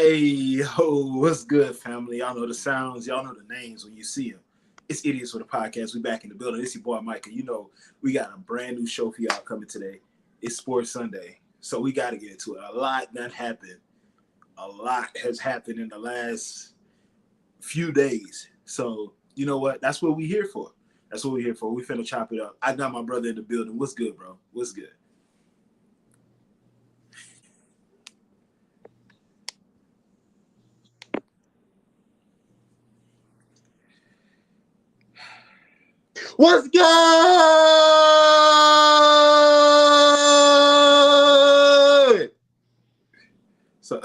Hey, yo, what's good, family? Y'all know the sounds, y'all know the names when you see them. It's Idiots with a Podcast. We back in the building. It's your boy, Micah. You know, we got a brand new show for y'all coming today. It's Sports Sunday, so we got to get into it. A lot that happened. A lot has happened in the last few days. So, you know what? That's what we here for. That's what we here for. We finna chop it up. I got my brother in the building. What's good, bro? What's good? What's good?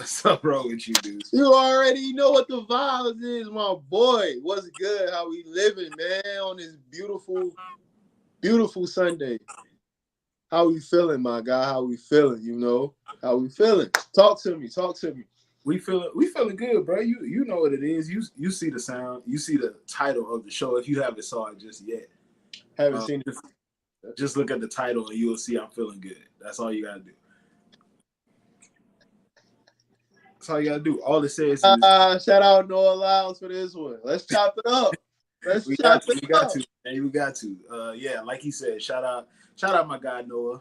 So wrong with you, dude. You already know what the vibes is, my boy. What's good? How we living, man, on this beautiful, beautiful Sunday? How we feeling, my guy? How we feeling? How we feeling? Talk to me. Talk to me. We feeling good, bro. You know what it is. You see the sound. You see the title of the show. If you haven't saw it just yet, Haven't seen it. just look at the title and you'll see I'm feeling good. That's all you gotta do. That's all you gotta do. All it says is Shout out Noah Lyles for this one. Let's chop it up. Let's chop it we got up. to, and we got to. Yeah, like he said, shout out my guy Noah.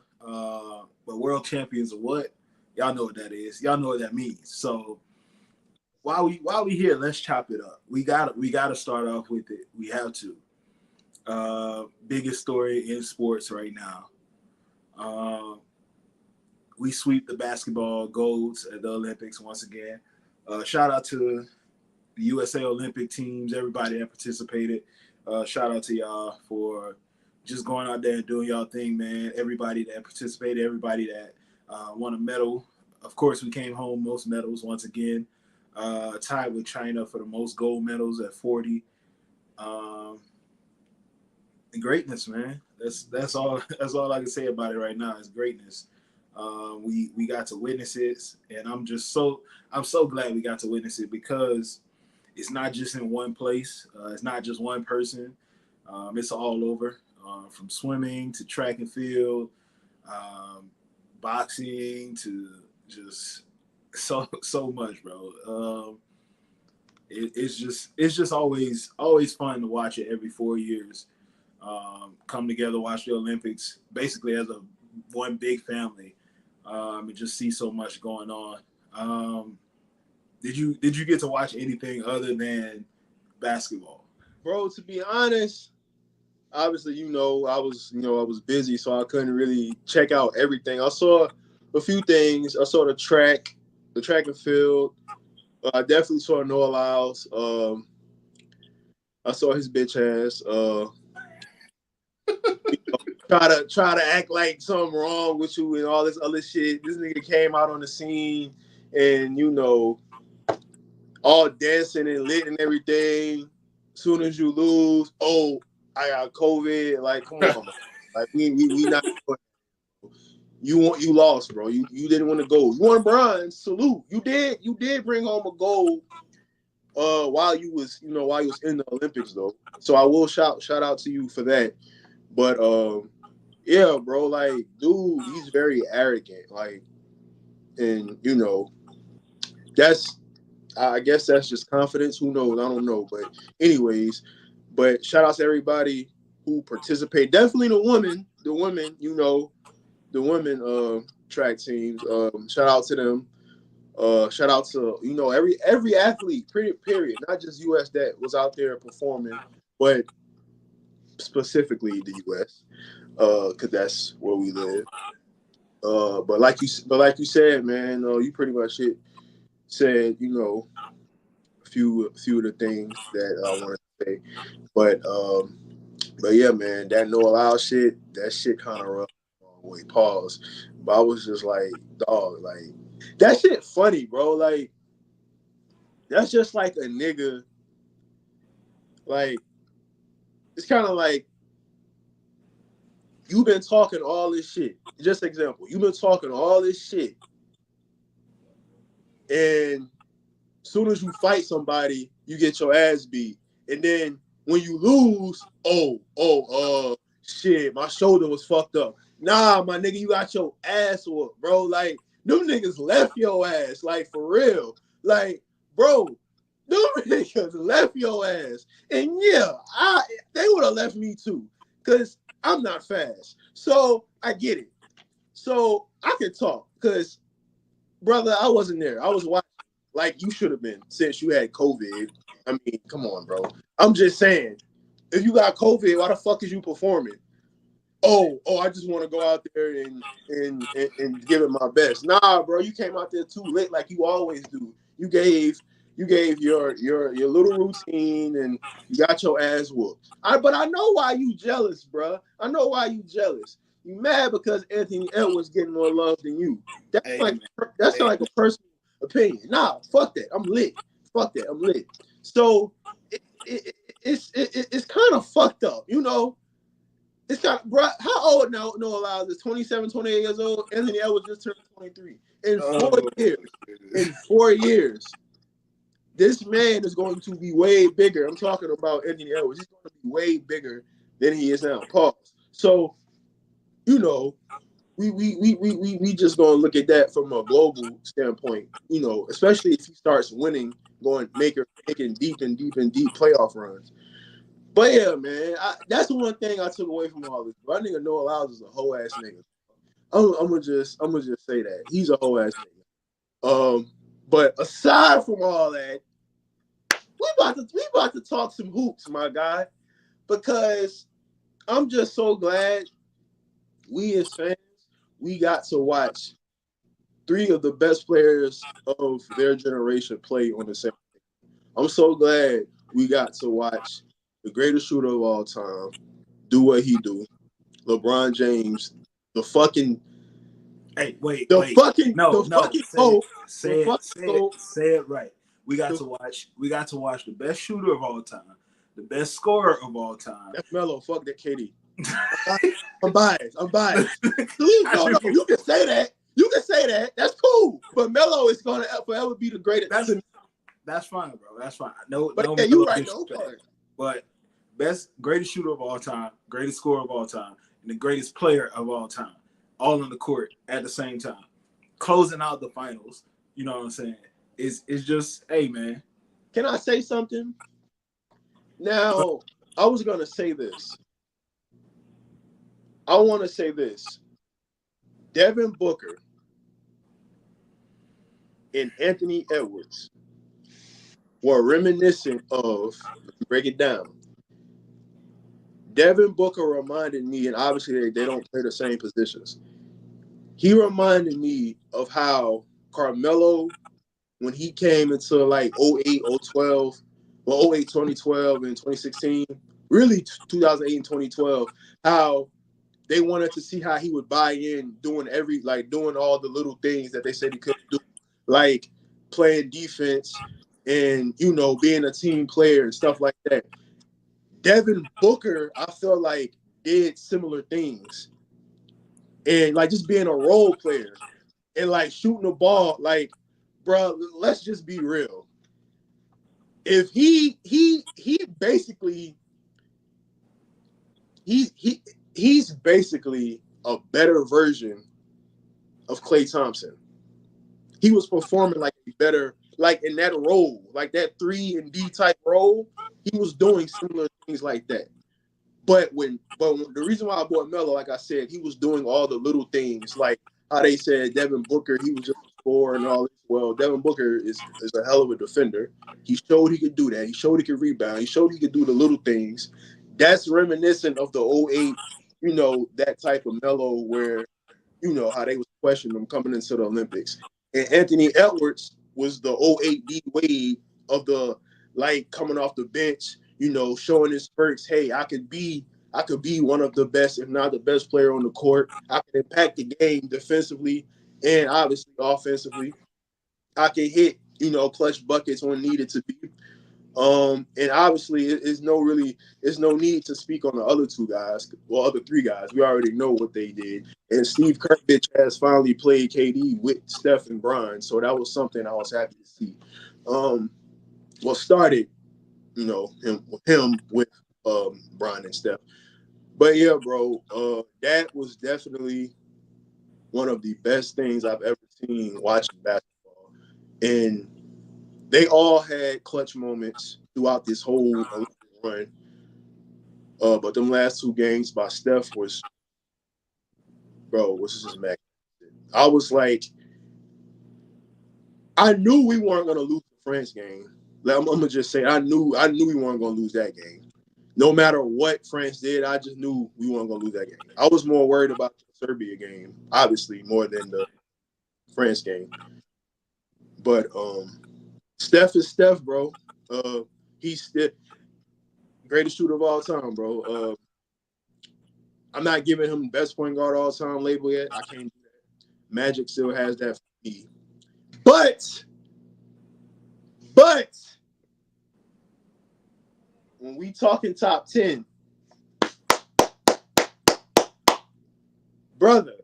But world champions of what? Y'all know what that is. Y'all know what that means. So while we here, let's chop it up. We gotta start off with it. We have to. Biggest story in sports right now. We sweep the basketball golds at the Olympics once again. Shout out to the USA Olympic teams, everybody that participated. Shout out to y'all for just going out there and doing y'all thing, man. Everybody that participated, everybody that won a medal. Of course, we came home most medals once again. Tied with China for the most gold medals at 40. And greatness, man. That's all. That's all I can say about it right now. Is greatness. We got to witness it, and I'm so glad we got to witness it because it's not just in one place. It's not just one person. It's all over, from swimming to track and field, boxing to just so much, bro. It's just always fun to watch it every 4 years. Come together, watch the Olympics, basically as a one big family, and just see so much going on. Did you get to watch anything other than basketball? Bro, to be honest, obviously, I was busy, so I couldn't really check out everything. I saw a few things. I saw the track and field. I definitely saw Noah Lyles. I saw his bitch ass. Try to act like something wrong with you and all this other shit. This nigga came out on the scene and all dancing and lit and everything. Soon as you lose, oh, I got COVID. Like, come on, like we not. You lost, bro. You didn't want to go. You won bronze. Salute. You did bring home a gold. While you was in the Olympics though. So I will shout out to you for that. But yeah, bro. Like, dude, he's very arrogant. Like, and that's I guess that's just confidence. Who knows? I don't know. But anyways, shout out to everybody who participate. Definitely the women track teams. Shout out to them. Shout out to every athlete, period, not just US that was out there performing, but specifically the US, because that's where we live. But like you said, man, you pretty much said a few of the things that I wanted to say, but yeah, man, that no allow shit, that shit kind of rough. Wait, pause. But I was just like, dog, like that shit funny, bro. Like that's just like a nigga. Like it's kind of like you've been talking all this shit. Just example, you've been talking all this shit, and soon as you fight somebody, you get your ass beat, and then when you lose, shit, my shoulder was fucked up. Nah, my nigga, you got your ass whooped, bro. Like them niggas left your ass, like for real. Like, bro, them niggas left your ass. And yeah, they would have left me too. Because I'm not fast. So I get it. So I can talk. Because, brother, I wasn't there. I was watching like you should have been since you had COVID. I mean, come on, bro. I'm just saying, if you got COVID, why the fuck is you performing? I just want to go out there and give it my best. Nah, bro, you came out there too lit like you always do. You gave your little routine and you got your ass whooped. But I know why you jealous, bro. I know why you jealous. You mad because Anthony Edwards getting more love than you. That's Hey, like man. that's Hey, like a personal opinion. Nah, fuck that. I'm lit. Fuck that. I'm lit. So it's kind of fucked up, you know. It's got, bro, how old now Noah Lyles is? 27, 28 years old. Anthony Edwards just turned 23. In 4 years, in 4 years, this man is going to be way bigger. I'm talking about Anthony Edwards. He's going to be way bigger than he is now. Pause. So, you know, we just gonna look at that from a global standpoint, you know, especially if he starts winning, making deep playoff runs. But yeah, man, that's the one thing I took away from all this. My nigga Noah Lyles is a whole ass nigga. I'm gonna just say that he's a whole ass nigga. But aside from all that, we about to talk some hoops, my guy, because I'm just so glad we as fans we got to watch three of the best players of their generation play on the same. I'm so glad we got to watch the greatest shooter of all time do what he do. LeBron James, the fucking hey, wait, the wait. fucking No, the no. fucking goat, the fucking goat. Say it right. We got The, to watch. We got to watch the best shooter of all time, the best scorer of all time. that's Melo. Fuck that, KD. I'm biased. I'm biased. No, you can say that. You can say that. That's cool. But Melo is gonna forever be the greatest. That's fine, bro. That's fine. No, But no yeah, you Melo right though. disrespect. But greatest shooter of all time, greatest scorer of all time, and the greatest player of all time, all on the court at the same time, closing out the finals. You know what I'm saying? It's just, hey, man. Can I say something? Now, I was gonna say this. I want to say this. Devin Booker and Anthony Edwards were reminiscent of, break it down. Devin Booker reminded me, and obviously they don't play the same positions. He reminded me of how Carmelo, when he came into like 08, 012, well, 08, 2012, and 2016, really 2008 and 2012, how they wanted to see how he would buy in doing doing all the little things that they said he couldn't do, like playing defense and, you know, being a team player and stuff like that. Devin Booker, I feel like, did similar things. And like just being a role player and like shooting the ball, like, bro, let's just be real. If he basically he's basically a better version of Klay Thompson. He was performing like a better, like in that role, like that 3 and D type role. He was doing similar things like that. But the reason why I bought Melo, like I said, he was doing all the little things, like how they said Devin Booker, he was just a scorer and all this. Well, Devin Booker is a hell of a defender. He showed he could do that. He showed he could rebound. He showed he could do the little things. That's reminiscent of the '08, you know, that type of Melo where, you know, how they was questioning him coming into the Olympics. And Anthony Edwards was the '08 D Wade of the, like, coming off the bench, you know, showing his spurts. Hey, I could be one of the best, if not the best player on the court. I can impact the game defensively and obviously offensively. I can hit, you know, clutch buckets when needed to be. And obviously, there's no need to speak on the other two guys, or other three guys. We already know what they did. And Steve Kerr has finally played KD with Steph and Brian, so that was something I was happy to see. What started, you know, him with Brian and Steph. But yeah, bro, that was definitely one of the best things I've ever seen watching basketball. And they all had clutch moments throughout this whole Olympic run. But them last 2 games by Steph was just magnificent. I was like, I knew we weren't going to lose the France game. Like, I'm gonna just say, I knew we weren't going to lose that game. No matter what France did, I just knew we weren't going to lose that game. I was more worried about the Serbia game, obviously, more than the France game. But Steph is Steph, bro. He's the greatest shooter of all time, bro. I'm not giving him best point guard of all time label yet. I can't do that. Magic still has that for me. But when we talking top 10, brother,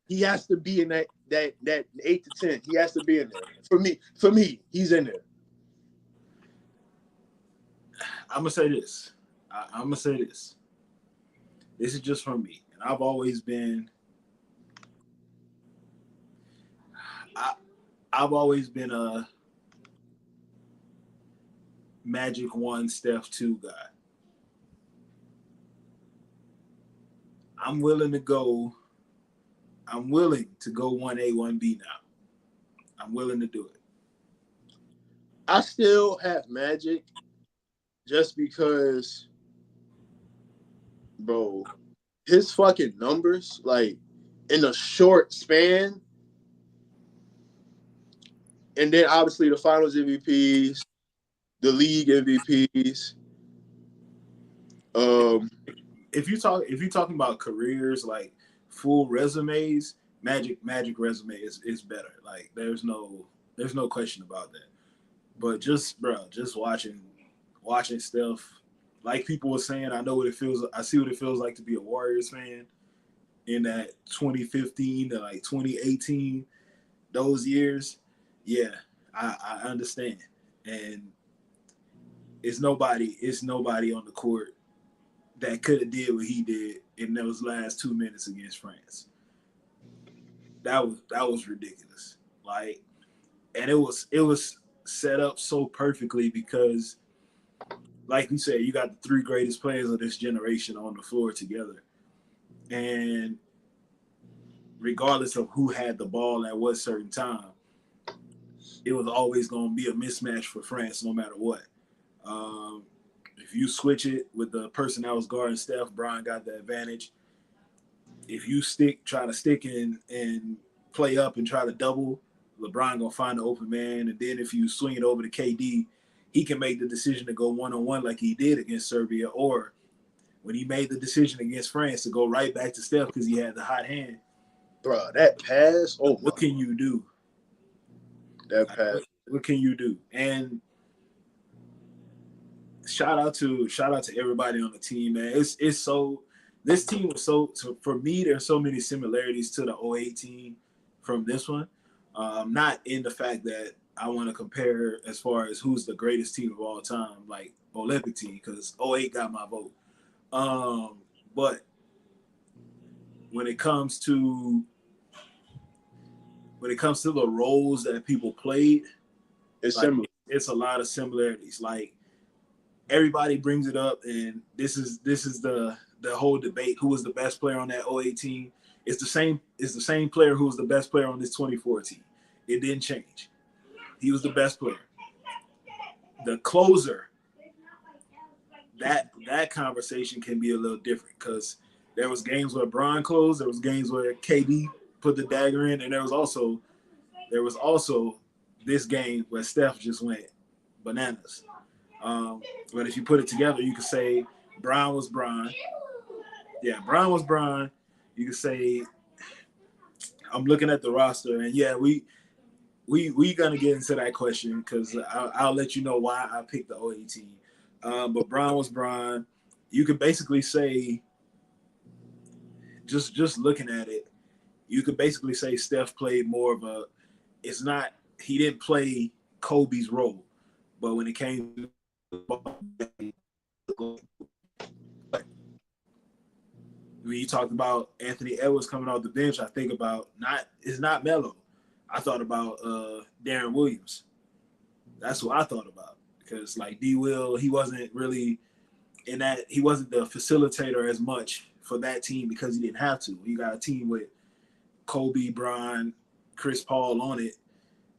he has to be in that 8 to 10. He has to be in there. For me, he's in there. I'm gonna say this. I'm gonna say this. This is just from me, and I've always been a Magic 1, Steph 2 guy. I'm willing to go 1A, 1B now. I'm willing to do it. I still have Magic just because, bro, his fucking numbers, like, in a short span, and then obviously the finals MVPs, the league MVPs. If you're talking about careers, like full resumes, Magic resume is better. Like there's no question about that. But just watching Steph, like people were saying, I know what it feels. I see what it feels like to be a Warriors fan in that 2015 to like 2018, those years. Yeah, I understand, and it's nobody on the court that could have did what he did in those last 2 minutes against France. That was ridiculous. Like, and it was set up so perfectly because, like we said, you got the 3 greatest players of this generation on the floor together, and regardless of who had the ball at what certain time, it was always going to be a mismatch for France, no matter what. If you switch it with the person that was guarding Steph, Brian got the advantage. If you try to stick and play up and try to double, LeBron gonna find the open man. And then if you swing it over to KD, he can make the decision to go one-on-one like he did against Serbia, or when he made the decision against France to go right back to Steph because he had the hot hand. Bro, that pass. Oh, what can you do? That pass. What can you do? And shout out to everybody on the team, man. It's so, this team was so for me, there's so many similarities to the 08 team from this one. Not in the fact that I want to compare as far as who's the greatest team of all time, like Olympic team, because 08 got my vote. But when it comes to the roles that people played, it's like, similar. It's a lot of similarities. Like, everybody brings it up, and this is the whole debate: who was the best player on that 08 team? It's the same player who was the best player on this 24 team. It didn't change. He was the best player. The closer, that conversation can be a little different because there was games where Bron closed, there was games where KD put the dagger in, and there was also this game where Steph just went bananas. But if you put it together, you could say Bron was Bron. Yeah, Bron was Bron. You could say, I'm looking at the roster, and yeah, we gonna get into that question because I'll let you know why I picked the 08 team. But Bron was Bron. You could basically say, just looking at it, you could basically say Steph played more of a. It's not, he didn't play Kobe's role, but when it came to when you talked about Anthony Edwards coming off the bench, I think about it's not Melo. I thought about Darren Williams. That's what I thought about. Because like D Will, he wasn't really in that. He wasn't the facilitator as much for that team because he didn't have to. You got a team with Kobe, Bron, Chris Paul on it.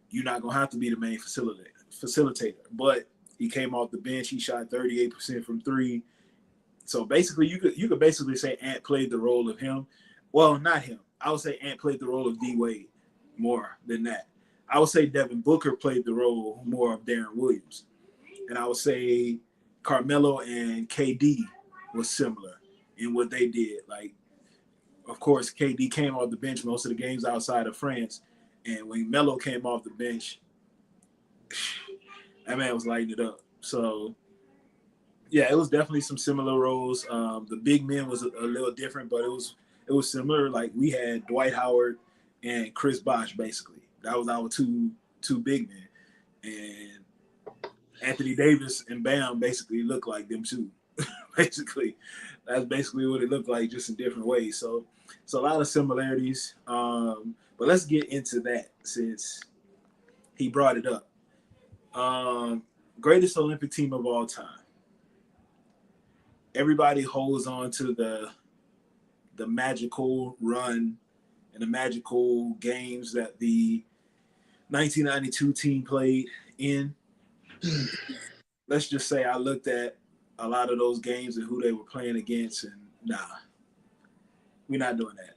You're not gonna have to be the main facilitator. But he came off the bench. He shot 38% from three. So basically, you could basically say Ant played the role of him. Well, not him. I would say Ant played the role of D Wade more than that. I would say Devin Booker played the role more of Darren Williams. And I would say Carmelo and KD was similar in what they did. Like, of course, KD came off the bench most of the games outside of France. And when Melo came off the bench, that man was lighting it up. So, yeah, it was definitely some similar roles. The big men was a little different, but it was similar. Like, we had Dwight Howard and Chris Bosh, basically. That was our two big men. And Anthony Davis and Bam basically looked like them too. Basically, that's basically what it looked like, just in different ways. So a lot of similarities. But let's get into that since he brought it up. Greatest Olympic team of all time. Everybody holds on to the magical run and the magical games that the 1992 team played in. Let's just say I looked at a lot of those games and who they were playing against, and nah, we're not doing that.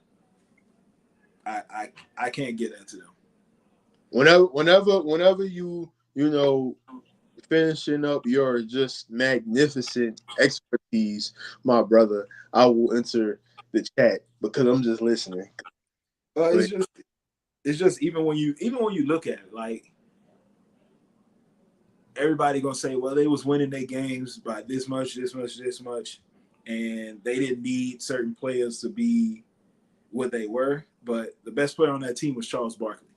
I can't get that to them. Whenever you finishing up your just magnificent expertise, my brother, I will enter the chat because I'm just listening. It's just even when you look at it, like, everybody gonna say, well, they was winning their games by this much, and they didn't need certain players to be what they were. But the best player on that team was Charles Barkley.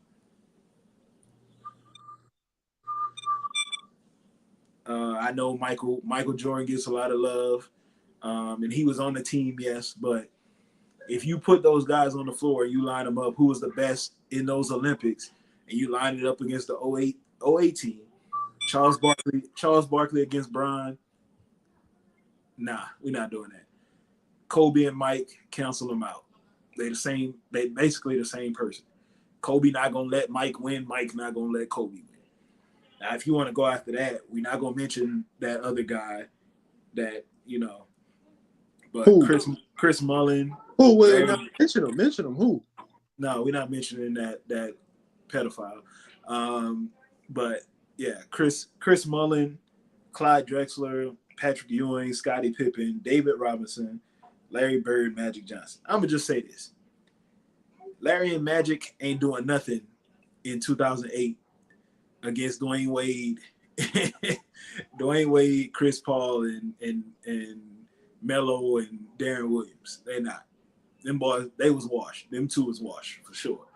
I know Michael Jordan gets a lot of love, and he was on the team, yes. But if you put those guys on the floor and you line them up, who was the best in those Olympics, and you line it up against the 08 team, Charles Barkley against Bron, nah, we're not doing that. Kobe and Mike, cancel them out. They basically the same person. Kobe not gonna let Mike win. Mike not gonna let Kobe win. Now, if you want to go after that, we're not gonna mention that other guy that, but who? Chris Mullin. Who will not mention him? Mention him. Who? No, we're not mentioning that pedophile. But yeah, Chris Mullin, Clyde Drexler, Patrick Ewing, Scottie Pippen, David Robinson, Larry Bird, Magic Johnson. I'm gonna just say this: Larry and Magic ain't doing nothing in 2008 against Dwayne Wade, Chris Paul, and Melo and Darren Williams. They not. Them boys, they was washed. Them two was washed for sure.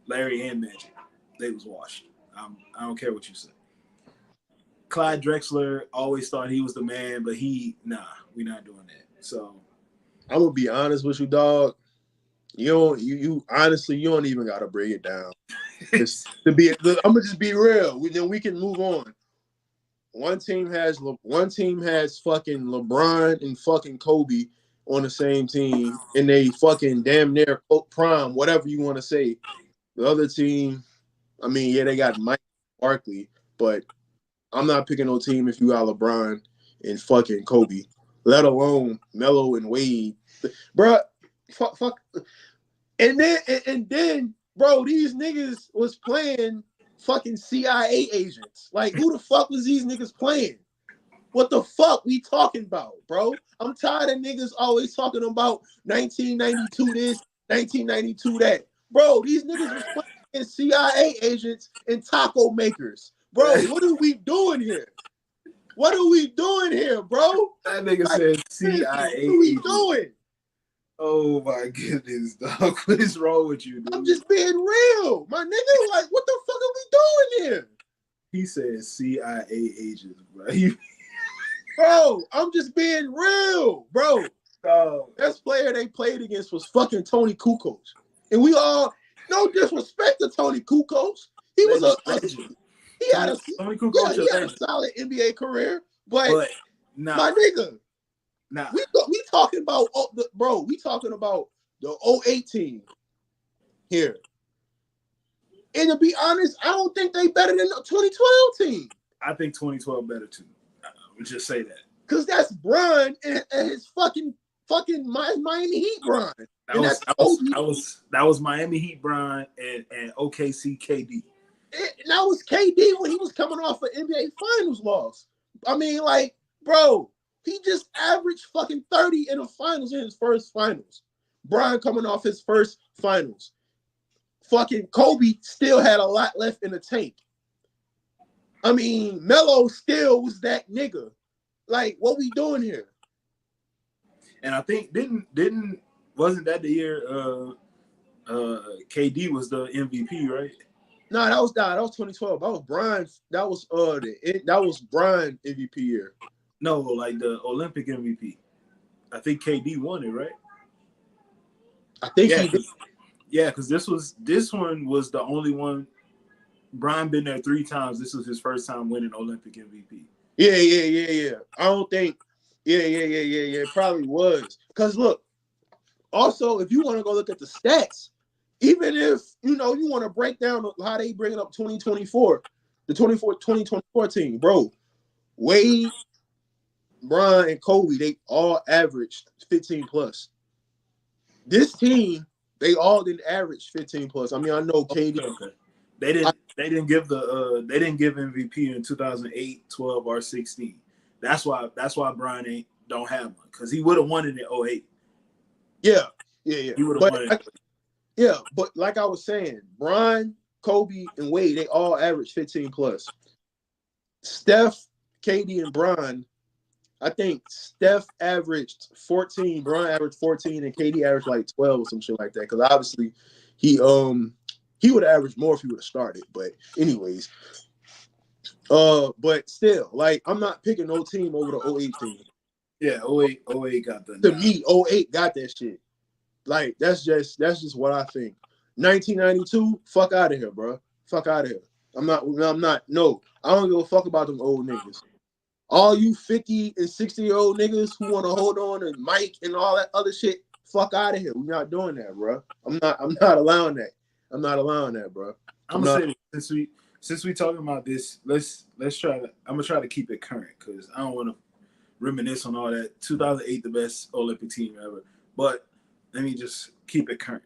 Larry and Magic, they was washed. I don't care what you say. Clyde Drexler always thought he was the man, but we're not doing that. So I'm gonna be honest with you, dog. You honestly, you don't even gotta break it down. I'm gonna just be real. Then we can move on. One team has fucking LeBron and fucking Kobe on the same team, and they fucking damn near prime, whatever you want to say. The other team, I mean, yeah, they got Mike Barkley, but I'm not picking no team if you got LeBron and fucking Kobe, let alone Melo and Wade, bro. Fuck. And then, bro, these niggas was playing fucking CIA agents. Like, who the fuck was these niggas playing? What the fuck we talking about, bro? I'm tired of niggas always talking about 1992 this, 1992 that. Bro, these niggas was playing CIA agents and taco makers. Bro, what are we doing here? What are we doing here, bro? That nigga said CIA. What are we doing? Oh my goodness, dog. What is wrong with you, dude? I'm just being real. My nigga, like, what the fuck are we doing here? He said CIA agents, bro. Bro, I'm just being real, bro. Best player they played against was fucking Tony Kukoc. And we all, no disrespect to Tony Kukoc. He was He had a solid NBA career, but nah, my nigga, nah. we talking about we talking about the 08 team here. And to be honest, I don't think they better than the 2012 team. I think 2012 better too. I would just say that. Because that's Bron and his fucking Miami Heat Bron. That was Miami Heat Bron and OKC KD. And that was KD when he was coming off an NBA Finals loss. I mean, like, bro, he just averaged fucking 30 in the finals in his first finals. Bron coming off his first finals. Fucking Kobe still had a lot left in the tank. I mean, Melo still was that nigga. Like, what we doing here? And I think wasn't that the year KD was the MVP, right? No, that was 2012. That was Bron. That was Bron MVP year. No, like the Olympic MVP. I think KD won it, right? I think he did. Yeah, because this one was the only one. Bron been there 3 times. This was his first time winning Olympic MVP. Yeah. I don't think. Yeah. It probably was. Because look, also if you want to go look at the stats, even if you want to break down how they bring it up 2024, the 2024 team, bro, Wade, Bron, and Kobe, they all averaged 15 plus. This team, they all didn't average 15 plus. I mean, I know KD. Okay. They didn't give MVP in 2008, 12, or 16. That's why Bron don't have one, because he would have won it in 08. Yeah. He would have won it. Yeah, but like I was saying, Bron, Kobe, and Wade, they all averaged 15 plus. Steph, KD, and Bron, I think Steph averaged 14, Bron averaged 14, and KD averaged like 12 or some shit like that. Because obviously he would have averaged more if he would have started. But anyways, but still, like, I'm not picking no team over the 08 team. Yeah, 08 got that. To me, 08 got that shit. Like, that's just what I think. 1992, fuck out of here, bro. Fuck out of here. I'm not. No, I don't give a fuck about them old niggas. All you 50 and 60-year-old niggas who want to hold on and Mike and all that other shit, fuck out of here. We're not doing that, bro. I'm not allowing that. I'm not allowing that, bro. I'm gonna say, since we talking about this, let's try to. I'm gonna try to keep it current, because I don't want to reminisce on all that. 2008, the best Olympic team ever, but let me just keep it current.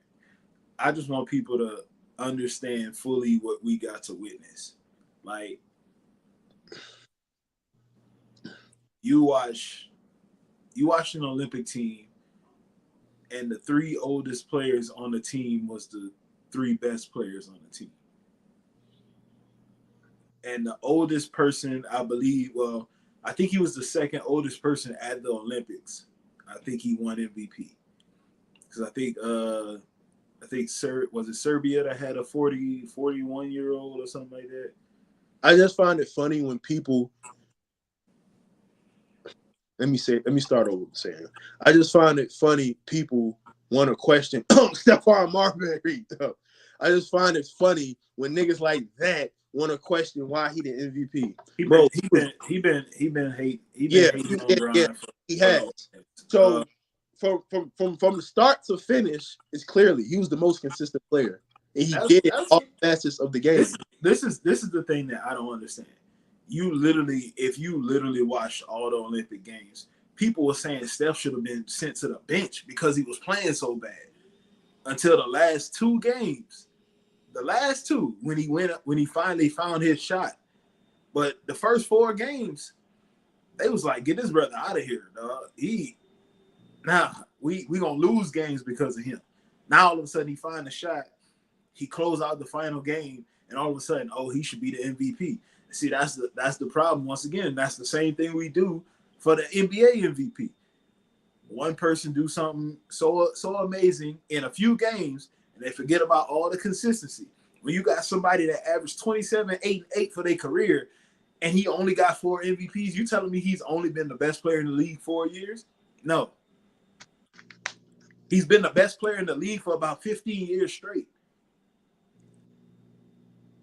I just want people to understand fully what we got to witness. Like, you watch an Olympic team, and the 3 oldest players on the team was the 3 best players on the team. And the oldest person, I believe, I think he was the second oldest person at the Olympics. I think he won MVP. Because I think was it Serbia that had a 41-year-old or something like that? I just find it funny when people. Let me start over saying. I just find it funny people want to question Stephon Marbury. I just find it funny when niggas like that want to question why he the MVP. He been hating on Bron. He has. So from the start to finish, it's clearly he was the most consistent player, and he did all facets of the game. This is the thing that I don't understand. If you literally watched all the Olympic games, people were saying Steph should have been sent to the bench because he was playing so bad. Until the last 2 games, when he finally found his shot. But the first 4 games, they was like, get this brother out of here, dog. We gonna lose games because of him. Now all of a sudden he find the shot, he closed out the final game, and all of a sudden, he should be the MVP. See, that's the problem. Once again, that's the same thing we do for the NBA MVP. One person do something so amazing in a few games, and they forget about all the consistency. When you got somebody that averaged 27, 8, 8 for their career, and he only got 4 MVPs, you telling me he's only been the best player in the league 4 years? No. He's been the best player in the league for about 15 years straight.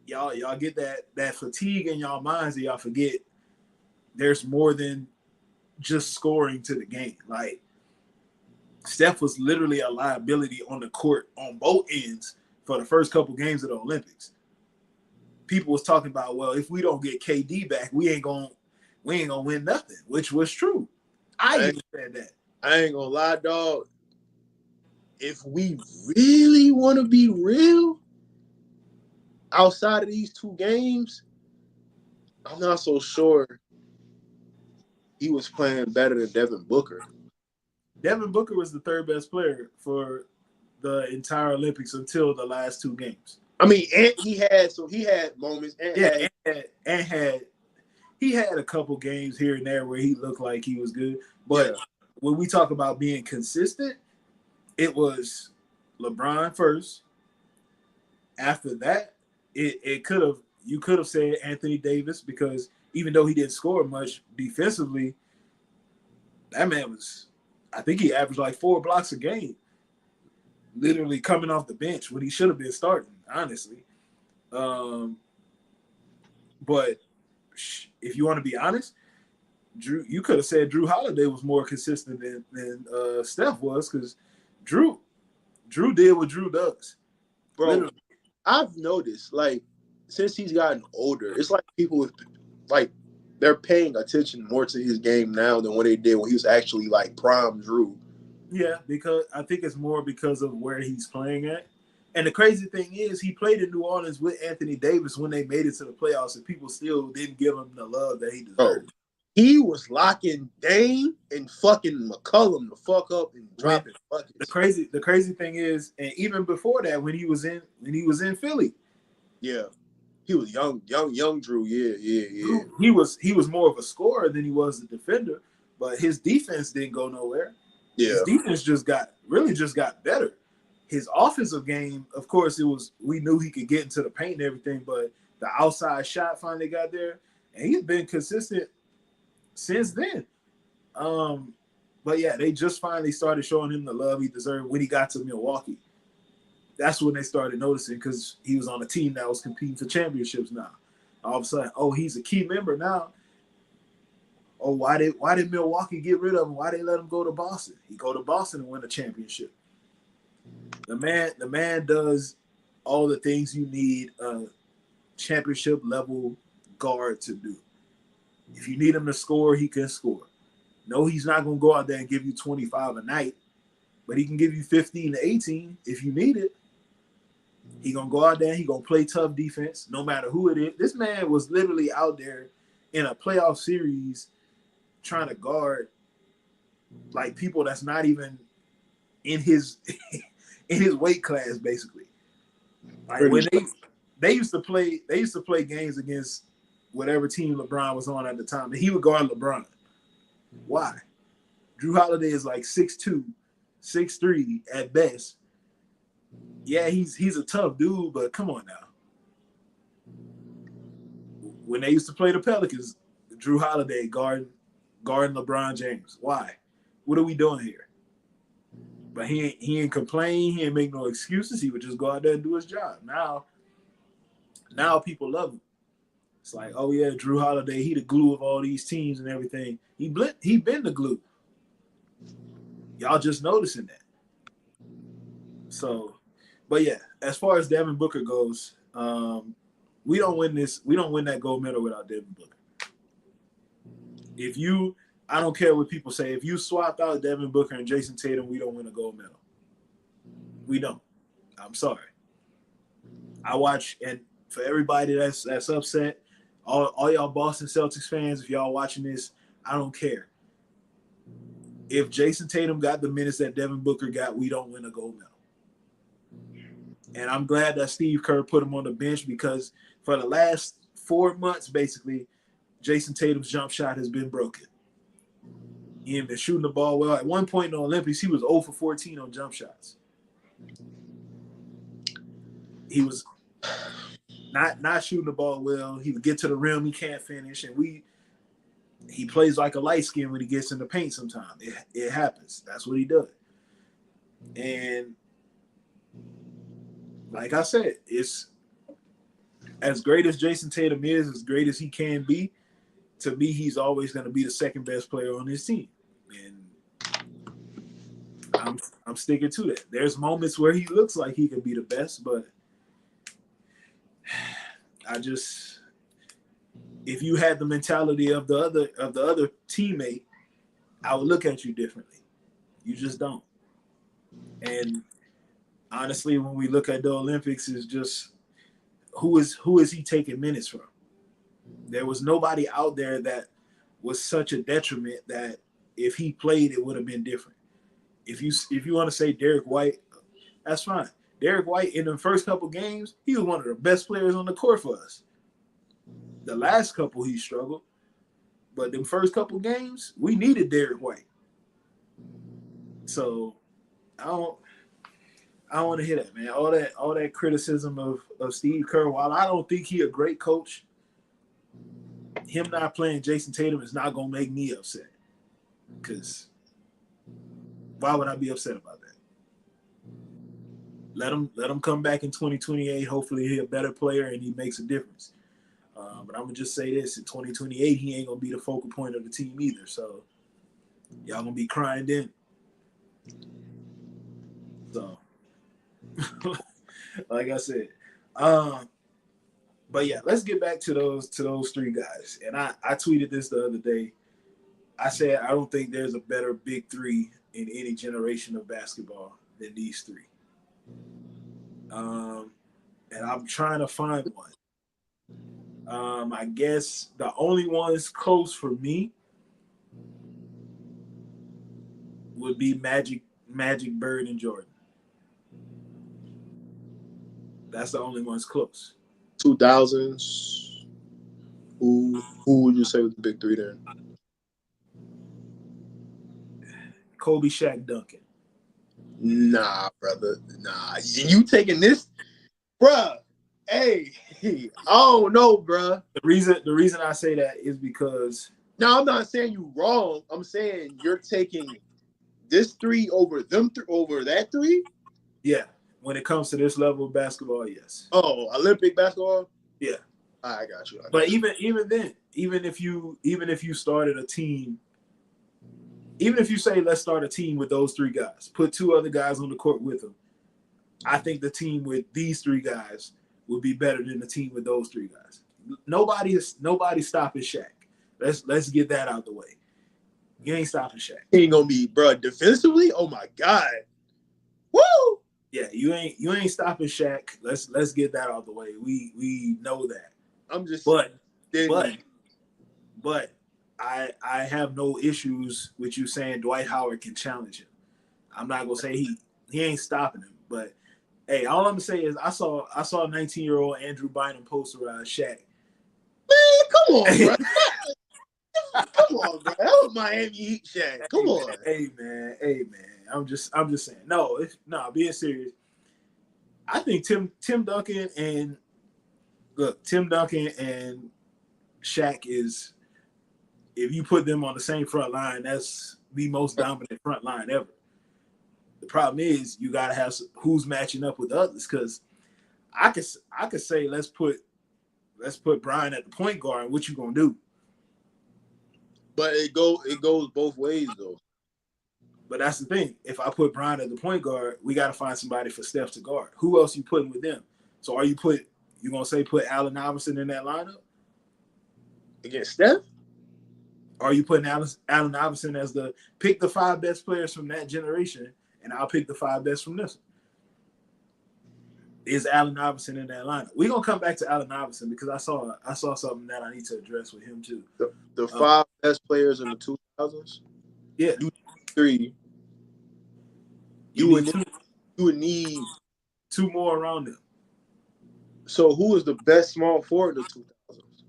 y'all get that fatigue in y'all minds, and y'all forget there's more than just scoring to the game. Like Steph was literally a liability on the court on both ends for the first couple games of the Olympics. People was talking about, well, if we don't get KD back, we ain't gonna win nothing, which was true. I even said that. I ain't gonna lie, dog. If we really want to be real, outside of these two games, I'm not so sure he was playing better than Devin Booker. Devin Booker was the third best player for the entire Olympics until the last two games. I mean, and he had moments. He had a couple games here and there where he looked like he was good. But when we talk about being consistent, it was LeBron first. After that, you could have said Anthony Davis, because even though he didn't score much defensively, that man was, I think he averaged like 4 blocks a game, literally coming off the bench when he should have been starting, honestly. But if you want to be honest, you could have said Drew Holiday was more consistent than Steph was, because Drew did what Drew does. Bro, literally. I've noticed, like, since he's gotten older, it's like people with, like, they're paying attention more to his game now than what they did when he was actually, like, prime Drew. Yeah, because I think it's more because of where he's playing at. And the crazy thing is, he played in New Orleans with Anthony Davis when they made it to the playoffs, and people still didn't give him the love that he deserved. He was locking Dame and fucking McCollum the fuck up and dropping buckets. The crazy thing is, and even before that, when he was in Philly, yeah, he was young Drew. Yeah. He was more of a scorer than he was a defender, but his defense didn't go nowhere. Yeah, his defense just got better. His offensive game, of course, we knew he could get into the paint and everything, but the outside shot finally got there, and he's been consistent since then. But yeah, they just finally started showing him the love he deserved when he got to Milwaukee. That's when they started noticing, because he was on a team that was competing for championships now. All of a sudden, oh, he's a key member now. Oh, why did Milwaukee get rid of him? Why they let him go to Boston? He go to Boston and win a championship. The man does all the things you need a championship level guard to do. If you need him to score, he can score. No, he's not going to go out there and give you 25 a night, but he can give you 15 to 18 if you need it. He going to go out there, he going to play tough defense no matter who it is. This man was literally out there in a playoff series trying to guard like people that's not even in his in his weight class, basically. Like when they used to play games against whatever team LeBron was on at the time, and he would guard LeBron. Why? Drew Holiday is like 6'2", 6'3" at best. Yeah, he's a tough dude, but come on now. When they used to play the Pelicans, Drew Holiday guarding LeBron James. Why? What are we doing here? But he ain't complain. He ain't make no excuses. He would just go out there and do his job. Now people love him. It's like, oh yeah, Drew Holiday, he the glue of all these teams and everything. He been the glue. Y'all just noticing that. So, but yeah, as far as Devin Booker goes, we don't win that gold medal without Devin Booker. I don't care what people say. If you swapped out Devin Booker and Jason Tatum, we don't win a gold medal. We don't. I'm sorry. I watch, and for everybody that's upset, all y'all Boston Celtics fans, if y'all watching this, I don't care. If Jason Tatum got the minutes that Devin Booker got, we don't win a gold medal. And I'm glad that Steve Kerr put him on the bench, because for the last 4 months, basically, Jason Tatum's jump shot has been broken. He ain't been shooting the ball well. At one point in the Olympics, he was 0 for 14 on jump shots. He was not shooting the ball well. He would get to the rim, he can't finish, and he plays like a light skin when he gets in the paint sometimes. It happens. That's what he does. And like I said, as great as Jason Tatum is, as great as he can be, to me, he's always going to be the second best player on his team. And I'm sticking to that. There's moments where he looks like he could be the best, but if you had the mentality of the other teammate, I would look at you differently. You just don't. And honestly, when we look at the Olympics, is just who is he taking minutes from? There was nobody out there that was such a detriment that if he played, it would have been different. If you want to say Derek White, that's fine. Derek White in the first couple games, he was one of the best players on the court for us. The last couple he struggled, but the first couple games we needed Derek White. So I don't want to hear that, man. All that criticism of Steve Kerr. While I don't think he's a great coach, him not playing Jason Tatum is not gonna make me upset. Because why would I be upset about that? Let him come back in 2028. Hopefully he's a better player and he makes a difference. But I'm gonna just say this: in 2028, he ain't gonna be the focal point of the team either. So y'all gonna be crying then. So, like I said, but yeah, let's get back to those three guys. And I tweeted this the other day. I said I don't think there's a better big three in any generation of basketball than these three. And I'm trying to find one. I guess the only ones close for me would be Magic, Bird, and Jordan. That's the only ones close. 2000s. Who would you say was the big three then? Kobe, Shaq, Duncan. Nah, brother. Nah. You taking this? Bruh. Hey, I don't know, bruh. The reason I say that is because... No, I'm not saying you wrong. I'm saying you're taking this three over over that three? Yeah. When it comes to this level of basketball, yes. Oh, Olympic basketball? Yeah. I got you. But even then, even if you started a team, even if you say let's start a team with those three guys, put two other guys on the court with them, I think the team with these three guys would be better than the team with those three guys. Nobody's stopping Shaq. Let's get that out the way. You ain't stopping Shaq. He ain't gonna be, bro, defensively. Oh my God. Woo! Yeah, you ain't stopping Shaq. Let's get that out the way. We know that. I'm just but I have no issues with you saying Dwight Howard can challenge him. I'm not gonna say he ain't stopping him, but hey, all I'm gonna say is I saw 19-year-old Andrew Bynum posterize Shaq. Man, come on, bro. Come on, bro. That was Miami Heat Shaq. Come on. Hey man. I'm just saying. No, being serious. I think Tim Duncan and Shaq is, if you put them on the same front line, that's the most dominant front line ever. The problem is you gotta have who's matching up with others, because I could say let's put Brian at the point guard. What you gonna do? But it goes both ways though. But that's the thing. If I put Brian at the point guard, we got to find somebody for Steph to guard. Who else you putting with them? So you gonna say put Allen Iverson in that lineup against Steph? Or are you putting Allen Iverson as pick the 5 best players from that generation, and I'll pick the 5 best from this one? Is Allen Iverson in that lineup? We're gonna come back to Allen Iverson because I saw something that I need to address with him too. The 5 best players in the 2000s. Yeah, you 3. You would need 2 more around them. So who is the best small forward in the 2000s?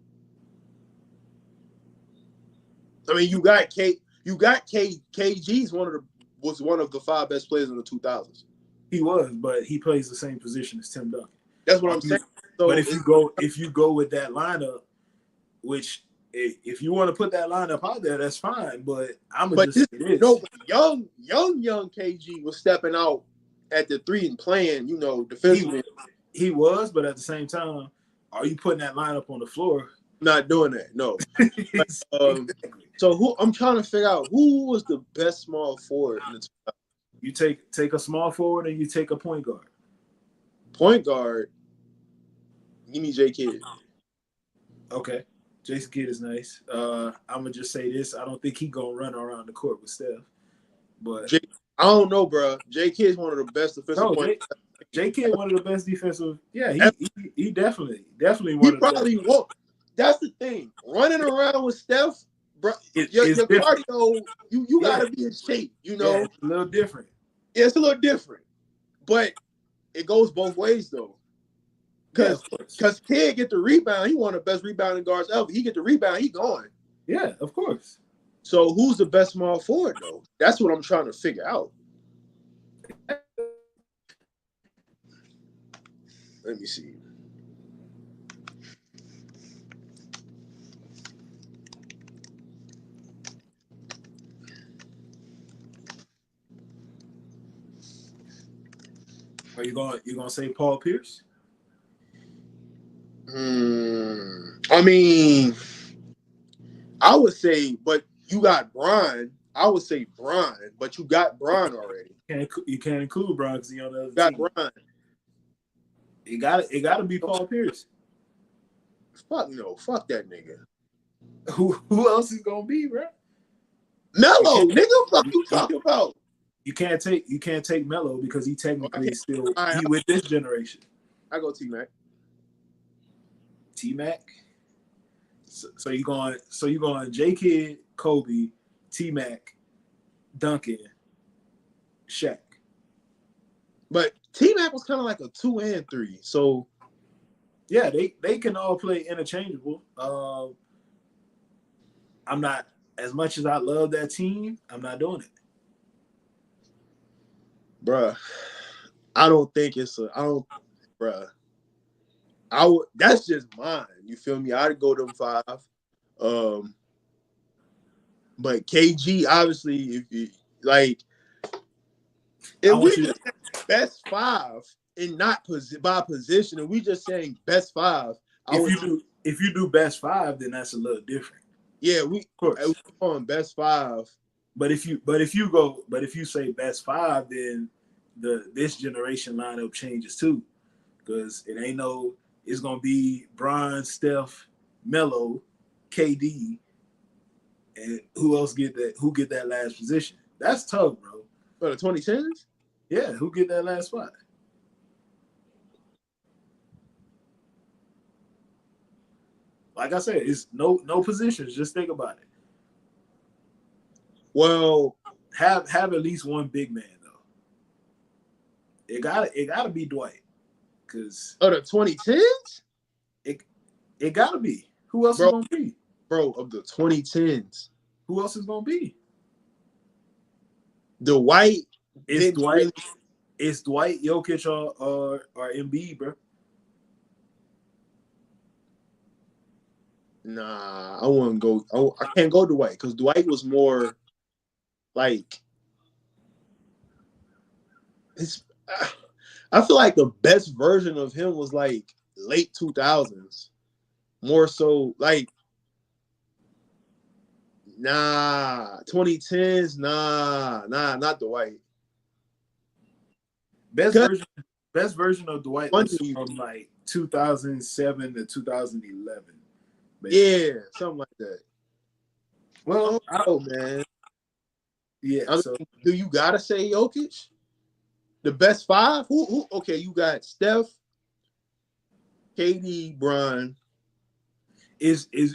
I mean, you got KG's was one of the 5 best players in the 2000s. He was, but he plays the same position as Tim Duncan. That's what I'm saying. So but if you go with that lineup, which if you want to put that lineup out there, that's fine. But just say this. No, young KG was stepping out at the 3 and playing, defensively. He was, but at the same time, are you putting that lineup on the floor? Not doing that, no. But, Exactly. so who I'm trying to figure out who was the best small forward in the 2000s. You take a small forward and you take a point guard. Point guard. Give me J Kidd. Okay. Jason Kidd is nice. I'm gonna just say this. I don't think he gonna run around the court with Steph. But I don't know, bro. J Kidd is one of the best defensive points. J Kidd one of the best defensive. Yeah, he definitely one he of the probably best. won't. That's the thing. Running around with Steph, bro, your cardio, you gotta be in shape. You know, it's a little different. Yeah, it's a little different, but it goes both ways though. Because Kidd get the rebound, he one of the best rebounding guards ever. He get the rebound, he going. Yeah, of course. So who's the best small forward though? That's what I'm trying to figure out. Let me see. Are you gonna say Paul Pierce? I mean, I would say, but you got Bron. I would say Bron, but you got Bron already. You can't include Bron because he's on the other got team. Bron. It got to be Paul Pierce. Fuck no, fuck that nigga. Who else is gonna be, bro? Melo, nigga. What you talking about? You can't take Melo because he technically still with this generation. I go T-Mac. T-Mac. So you going J Kidd, Kobe, T-Mac, Duncan, Shaq. But T-Mac was kind of like a 2 and 3. So yeah, they can all play interchangeable. I'm not, as much as I love that team, I'm not doing it. Bruh, I don't think it's bruh. That's just mine. You feel me? I'd go them 5. But KG, obviously, if you like, if we just best 5 and not by position, and we just saying best 5. If you do best 5, then that's a little different. Yeah, we on best 5. But if you say best 5, then this generation lineup changes too, because it's gonna be Bron, Steph, Melo, KD, and who else get that last position? That's tough, bro. For the 2010s? Yeah, who get that last spot? Like I said, it's no positions. Just think about it. Well, have at least one big man though. It gotta be Dwight, because the 2010s. It gotta be. Who else is gonna be? Bro, of the 2010s, who else is gonna be? Dwight. It's Dwight, Jokic, or Embiid, bro. Nah, I wouldn't go. I can't go Dwight because Dwight was more like I feel like the best version of him was like late 2000s. More so like 2010s, not Dwight. Best version of Dwight was from like 2007 to 2011. Basically. Yeah, something like that. Well, I don't know, man. Yeah. So do you gotta say Jokic? The best 5? Who? Okay, you got Steph, KD, Bron.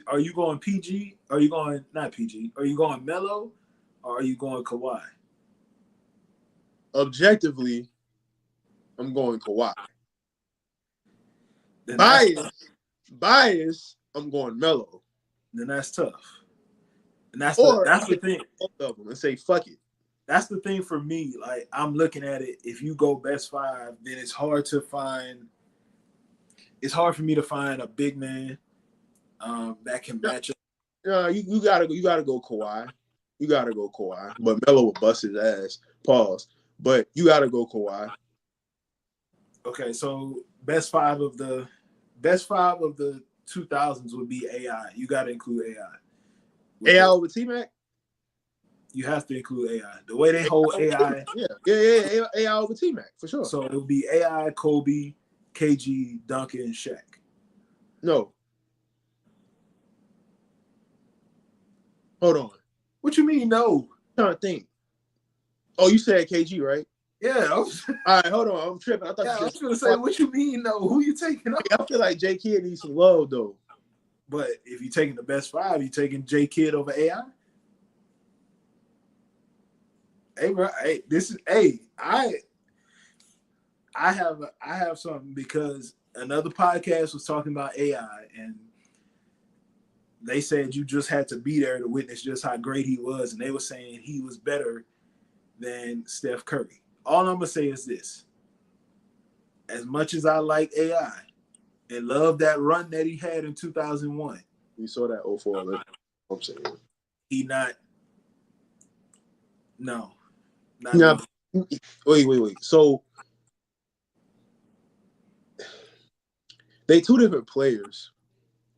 Are you going PG? Are you going not PG? Are you going Melo? Or are you going Kawhi? Objectively, I'm going Kawhi. Bias, I'm going Melo. Then that's tough. And that's the thing. Both of them and say fuck it. That's the thing for me. Like, I'm looking at it. If you go best 5, then it's hard for me to find a big man that can match up. You gotta go Kawhi. You gotta go Kawhi. But Melo will bust his ass. Pause. But you gotta go Kawhi. Okay, so best 5 of the best five of the 2000s would be AI. You got to include AI. AI over T-Mac? You have to include AI. The way they hold AI. Yeah. AI over T-Mac, for sure. So it would be AI, Kobe, KG, Duncan, and Shaq. No. Hold on. What you mean, no? I'm trying to think. Oh, you said KG, right? Yeah. All right, hold on. I'm tripping. I thought I you was just going to say, what you mean, no? Who you taking off? I feel like J Kidd needs some love, though. But if you're taking the best five, you taking J Kidd over AI? Hey, bro. Hey, this is I have something because another podcast was talking about AI and they said you just had to be there to witness just how great he was, and they were saying he was better than Steph Curry. All I'm gonna say is this: as much as I like AI and love that run that he had in 2001, we saw that 04. I'm saying he not. No, not yeah. no. Wait. So they two different players.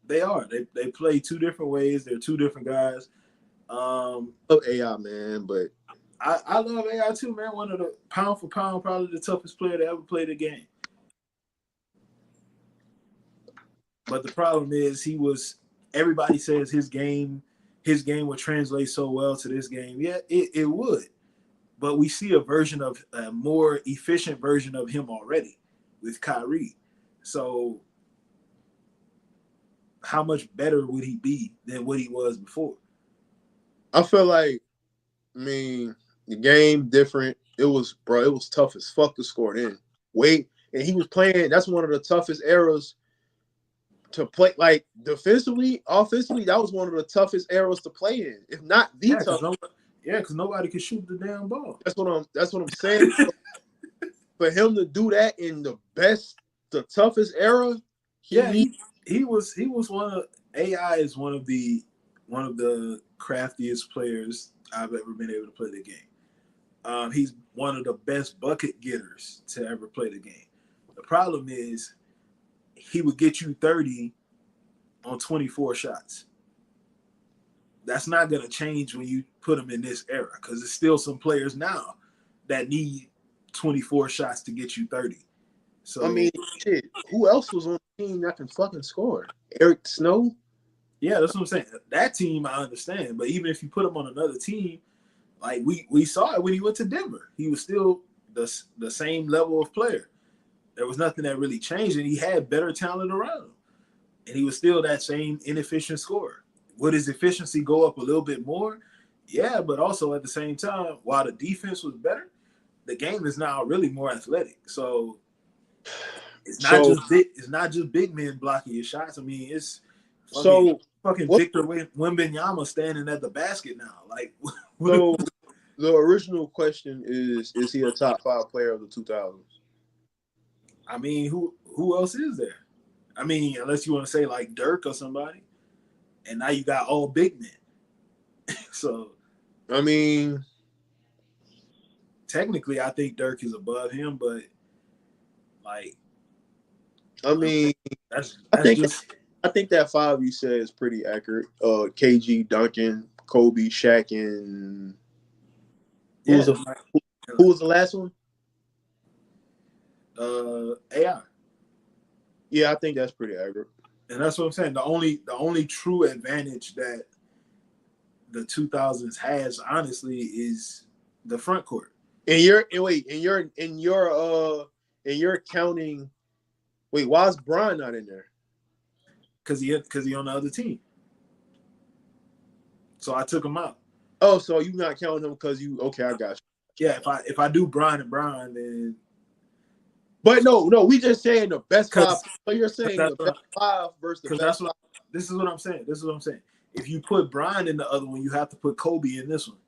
They are. They play two different ways. They're two different guys. Love AI, man, but I love AI too, man. One of the pound for pound, probably the toughest player to ever play the game. But the problem is everybody says his game would translate so well to this game. Yeah, it would. But we see a more efficient version of him already with Kyrie. So how much better would he be than what he was before? I feel like, the game different. It was tough as fuck to score then. And he was playing. That's one of the toughest eras to play. Like defensively, offensively, that was one of the toughest eras to play in, if not the toughest. Because nobody could shoot the damn ball. That's what I'm saying. For him to do that in the toughest era, he was one of AI is one of the craftiest players I've ever been able to play the game. He's one of the best bucket getters to ever play the game. The problem is he would get you 30 on 24 shots. That's not going to change when you put him in this era because there's still some players now that need 24 shots to get you 30. So shit. Who else was on the team that can fucking score? Eric Snow? Yeah, that's what I'm saying. That team I understand, but even if you put him on another team, like we saw it when he went to Denver, he was still the same level of player. There was nothing that really changed, and he had better talent around him, and he was still that same inefficient scorer. Would his efficiency go up a little bit more? Yeah, but also at the same time, while the defense was better, the game is now really more athletic. So it's not just big men blocking your shots. I mean, it's fucking Victor Wembanyama standing at the basket now. Like, so the original question is he a top 5 player of the 2000s? I mean, who else is there? I mean, unless you want to say like Dirk or somebody, and now you got all big men. So, I mean, technically, I think Dirk is above him, but like, I mean, I think that 5 you said is pretty accurate. KG, Duncan, Kobe, Shaq, and who was the last one? AI. Yeah, I think that's pretty accurate. And that's what I'm saying. The only true advantage that the 2000s has, honestly, is the front court. And you're counting. Wait, why is Brian not in there? Because he on the other team. So I took him out. Oh, so you not counting him because you okay? I got you. Yeah, if I do Brian and Brian, then. But no, we just saying the best 5. So you're saying the best 5 versus the best 5. This is what I'm saying. If you put Brian in the other one, you have to put Kobe in this one.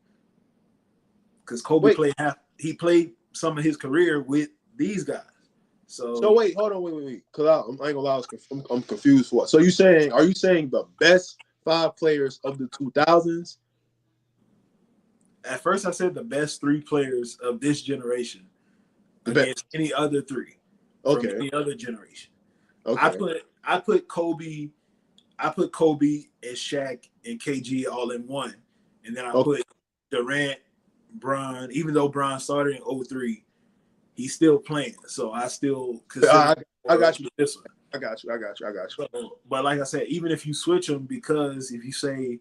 Because Kobe played some of his career with these guys. So wait, hold on, wait. Because I ain't gonna lie, I'm confused for what. So are you saying the best 5 players of the 2000s? At first, I said the best 3 players of this generation against any other 3 from any other generation. Okay. I put Kobe and Shaq and KG all in one, and then I put Durant, Bron. Even though Bron started in 03, he's still playing, so I still consider. I got you. This one. I got you. But like I said, even if you switch them, because if you say,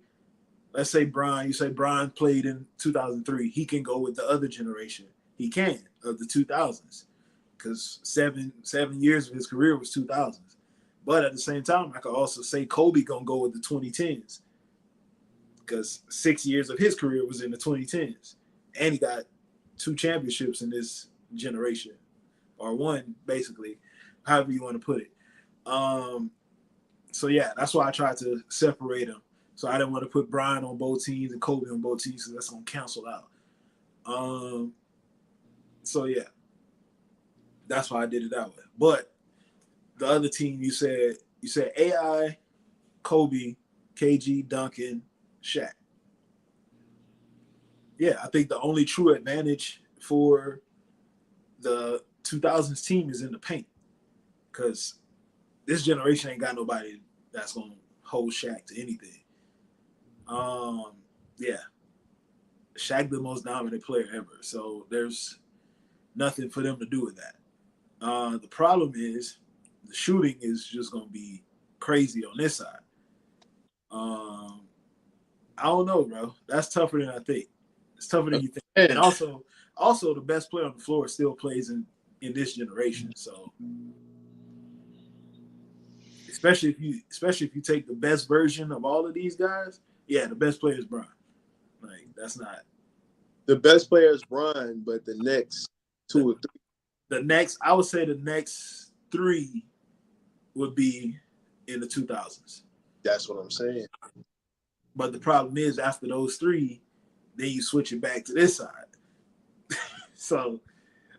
let's say Bron, you say Bron played in 2003, he can go with the other generation. He can of the 2000s, because 7 years of his career was 2000s. But at the same time, I could also say Kobe gonna go with the 2010s, because 6 years of his career was in the 2010s, and he got 2 championships in this generation, or one basically, however you want to put it. So yeah, that's why I tried to separate them. So I didn't want to put Brian on both teams and Kobe on both teams, so that's gonna cancel out. So yeah, that's why I did it that way. But the other team, you said AI, Kobe, KG, Duncan, Shaq. Yeah, I think the only true advantage for the 2000s team is in the paint, because this generation ain't got nobody that's gonna hold Shaq to anything. Yeah, Shaq the most dominant player ever, so there's nothing for them to do with that. The problem is the shooting is just gonna be crazy on this side. I don't know, bro. That's tougher than I think. It's tougher than you think. And also the best player on the floor still plays in this generation. So especially if you take the best version of all of these guys, yeah, the best player is Bron. Like, that's not the best player is Bron, but the next 2 or 3. I would say the next 3 would be in the 2000s. That's what I'm saying. But the problem is, after those 3, then you switch it back to this side. So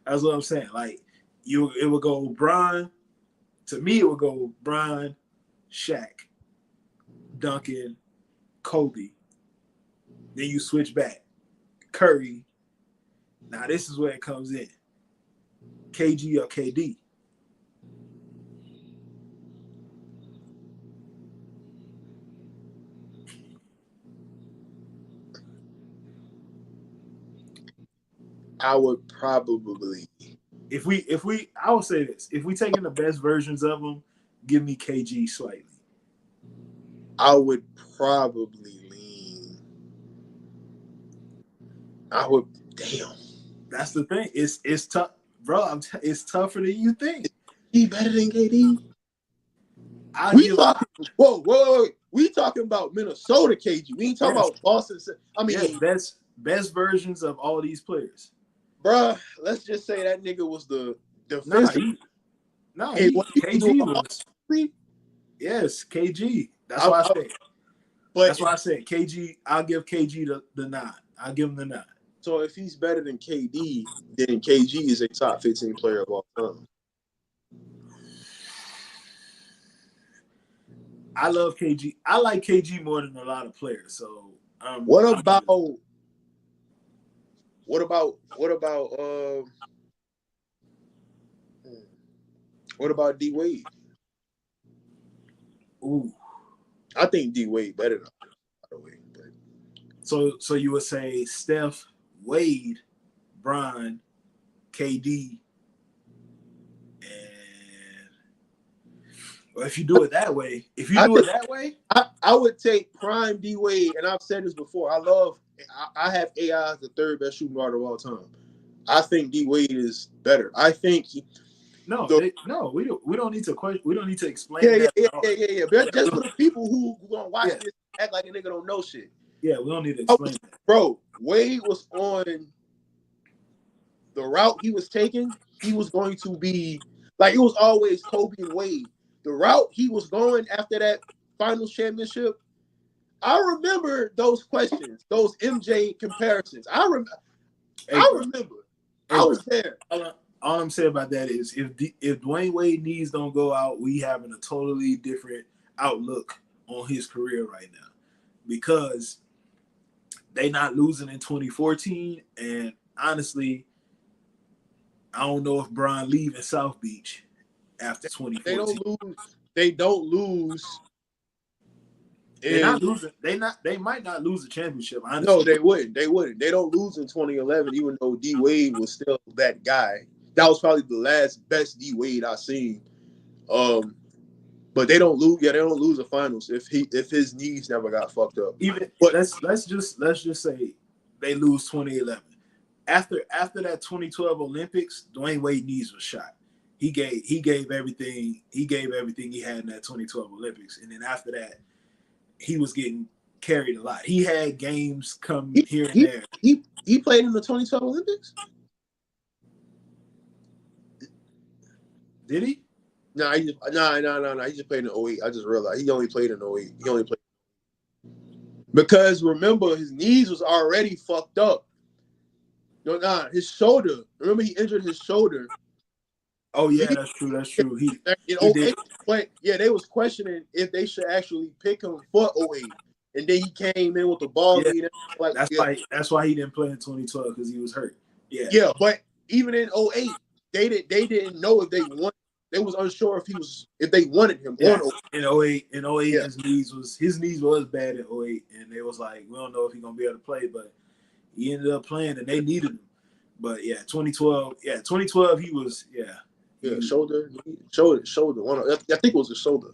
that's what I'm saying. Like, it would go Bron. To me, it would go Bron, Shaq, Duncan, Kobe. Then you switch back. Curry. Now this is where it comes in. KG or KD. I would probably. I would say this. If we taking the best versions of them, give me KG slightly. I would probably lean. Damn. That's the thing. It's tough, bro. It's tougher than you think. He better than KD. Whoa. We talking about Minnesota KG. We ain't talking about Boston. I mean, best versions of all these players. Bruh, let's just say that nigga was the defensive. KG was. Yes, KG. That's why I said. That's why I said KG. I'll give KG the nod. I'll give him the nod. So if he's better than KD, then KG is a top 15 player of all time. I love KG. I like KG more than a lot of players. So what about D Wade? Ooh, I think D Wade better than him, by the way. But. So you would say Steph, Wade, Bron, KD, and well, if you do it that way, I would take prime D Wade, and I've said this before. I have AI as the 3rd best shooting guard of all time. I think D Wade is better. I think we don't need to question. We don't need to explain. Yeah. But just for the people who gonna watch this, act like a nigga don't know shit. Yeah, we don't need to explain that. Bro, Wade was on the route he was taking. He was going to be like, it was always Kobe and Wade. The route he was going after that finals championship. I remember those questions, those MJ comparisons. I remember. I was there. All I'm saying about that is if Dwayne Wade knees don't go out, we having a totally different outlook on his career right now, because they not losing in 2014, and honestly, I don't know if Bron leaving South Beach after 2014. They don't lose. they don't lose. They're not losing. They might not lose the championship. Honestly, No, they wouldn't. They wouldn't. They don't lose in 2011, even though D Wade was still that guy. That was probably the last best D Wade I seen. But they don't lose. Yeah, they don't lose the finals if his knees never got fucked up. even But let's just say they lose 2011. After that 2012 Olympics, Dwayne Wade knees was shot. He gave everything he had in that 2012 Olympics, and then after that, he was getting carried a lot. He had games come here and there. He played in the 2012 Olympics. Did he? No, he just played in 08. I just realized he only played in 08. He only played because remember his knees was already fucked up. No, his shoulder. Remember he injured his shoulder. Oh yeah, that's true. That's true. He did. But yeah, they was questioning if they should actually pick him for 08. And then he came in with the ball lead. Like that's why he didn't play in 2012 because he was hurt. Yeah. Yeah, but even in 08, they didn't know if they won. They was unsure if they wanted him. Yeah. In 08, yeah. his knees was bad in 08, and they was like, we don't know if he's gonna be able to play, but he ended up playing, and they needed him. But yeah, 2012, he was shoulder. One, I think it was a shoulder.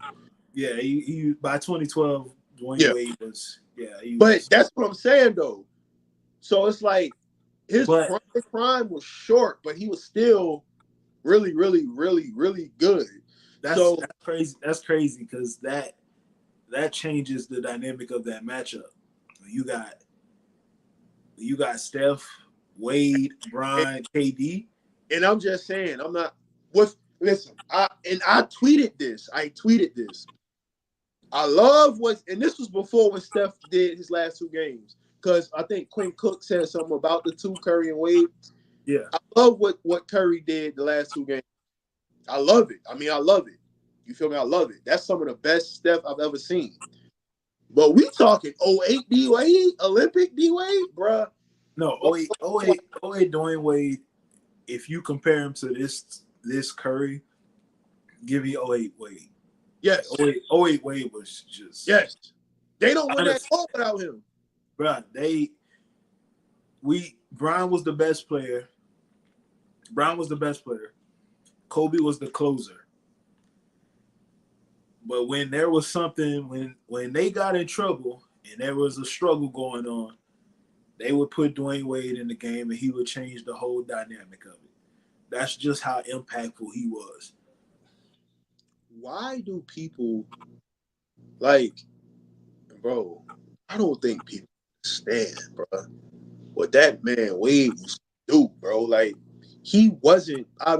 Yeah, he by 2012, Dwayne Wade was But that's what I'm saying though. So it's like his prime was short, but he was still really, really, really, really good. That's crazy. That's crazy because that changes the dynamic of that matchup. You got Steph, Wade, Brian, KD, and I'm just saying, I'm not. Listen, I tweeted this. I love and this was before when Steph did his last two games because I think Quinn Cook said something about the two Curry and Wade. Yeah, I love what Curry did the last two games. I love it. I mean, I love it. You feel me? I love it. That's some of the best Steph I've ever seen. But we talking 08 D Wade, Olympic D Wade, bruh. No, 08 Dwayne Wade. If you compare him to this Curry, give me 08 Wade. Yes. 08 Wade was just They don't win that ball without him. Bruh, Brian was the best player. Kobe was the closer. But when there was something, when they got in trouble and there was a struggle going on, they would put Dwayne Wade in the game and he would change the whole dynamic of it. That's just how impactful he was. Why do people bro, I don't think people understand, bro, what that man Wade was do, bro. Like, he wasn't a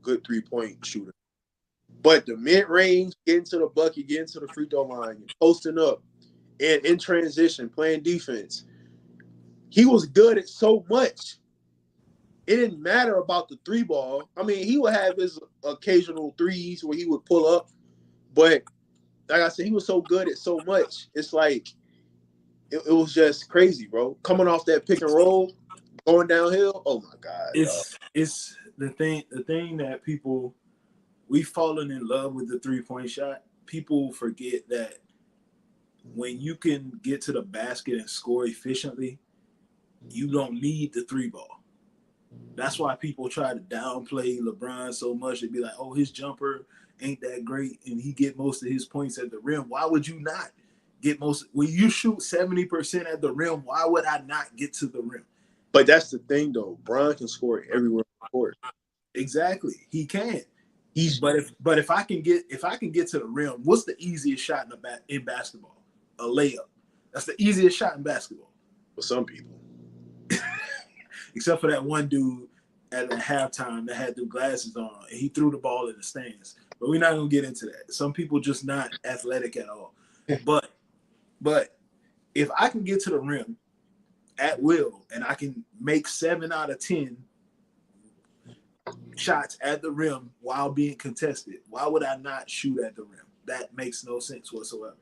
good 3-point shooter. But the mid-range, getting to the bucket, getting to the free throw line, posting up, and in transition, playing defense, he was good at so much. It didn't matter about the three ball. I mean, he would have his occasional threes where he would pull up, but like I said, he was so good at so much. It's like it was just crazy, bro. Coming off that pick and roll, going downhill. Oh my God! It's the thing that we've fallen in love with the 3-point shot. People forget that when you can get to the basket and score efficiently, you don't need the three ball. That's why people try to downplay LeBron so much. They'd be like, oh, his jumper ain't that great and he get most of his points at the rim. Why would you not get when you shoot 70% at the rim, why would I not get to the rim? But that's the thing though. Bron can score everywhere on the court. Exactly. He can. But if I can get to the rim, what's the easiest shot in basketball? A layup. That's the easiest shot in basketball. For some people. Except for that one dude at the halftime that had the glasses on and he threw the ball in the stands. But we're not gonna get into that. Some people just not athletic at all. But if I can get to the rim at will and I can make 7 out of 10 shots at the rim while being contested, why would I not shoot at the rim? That makes no sense whatsoever.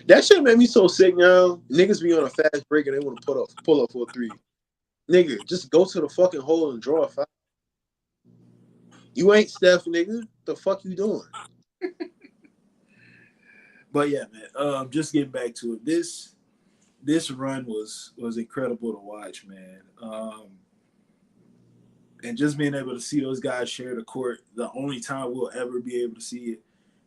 That shit made me so sick now. Niggas be on a fast break and they want to pull up for a 3. Nigga, just go to the fucking hole and draw a foul. You ain't Steph, nigga. The fuck you doing? But yeah, man. Just getting back to it. This run was incredible to watch, man. And just being able to see those guys share the court, the only time we'll ever be able to see it.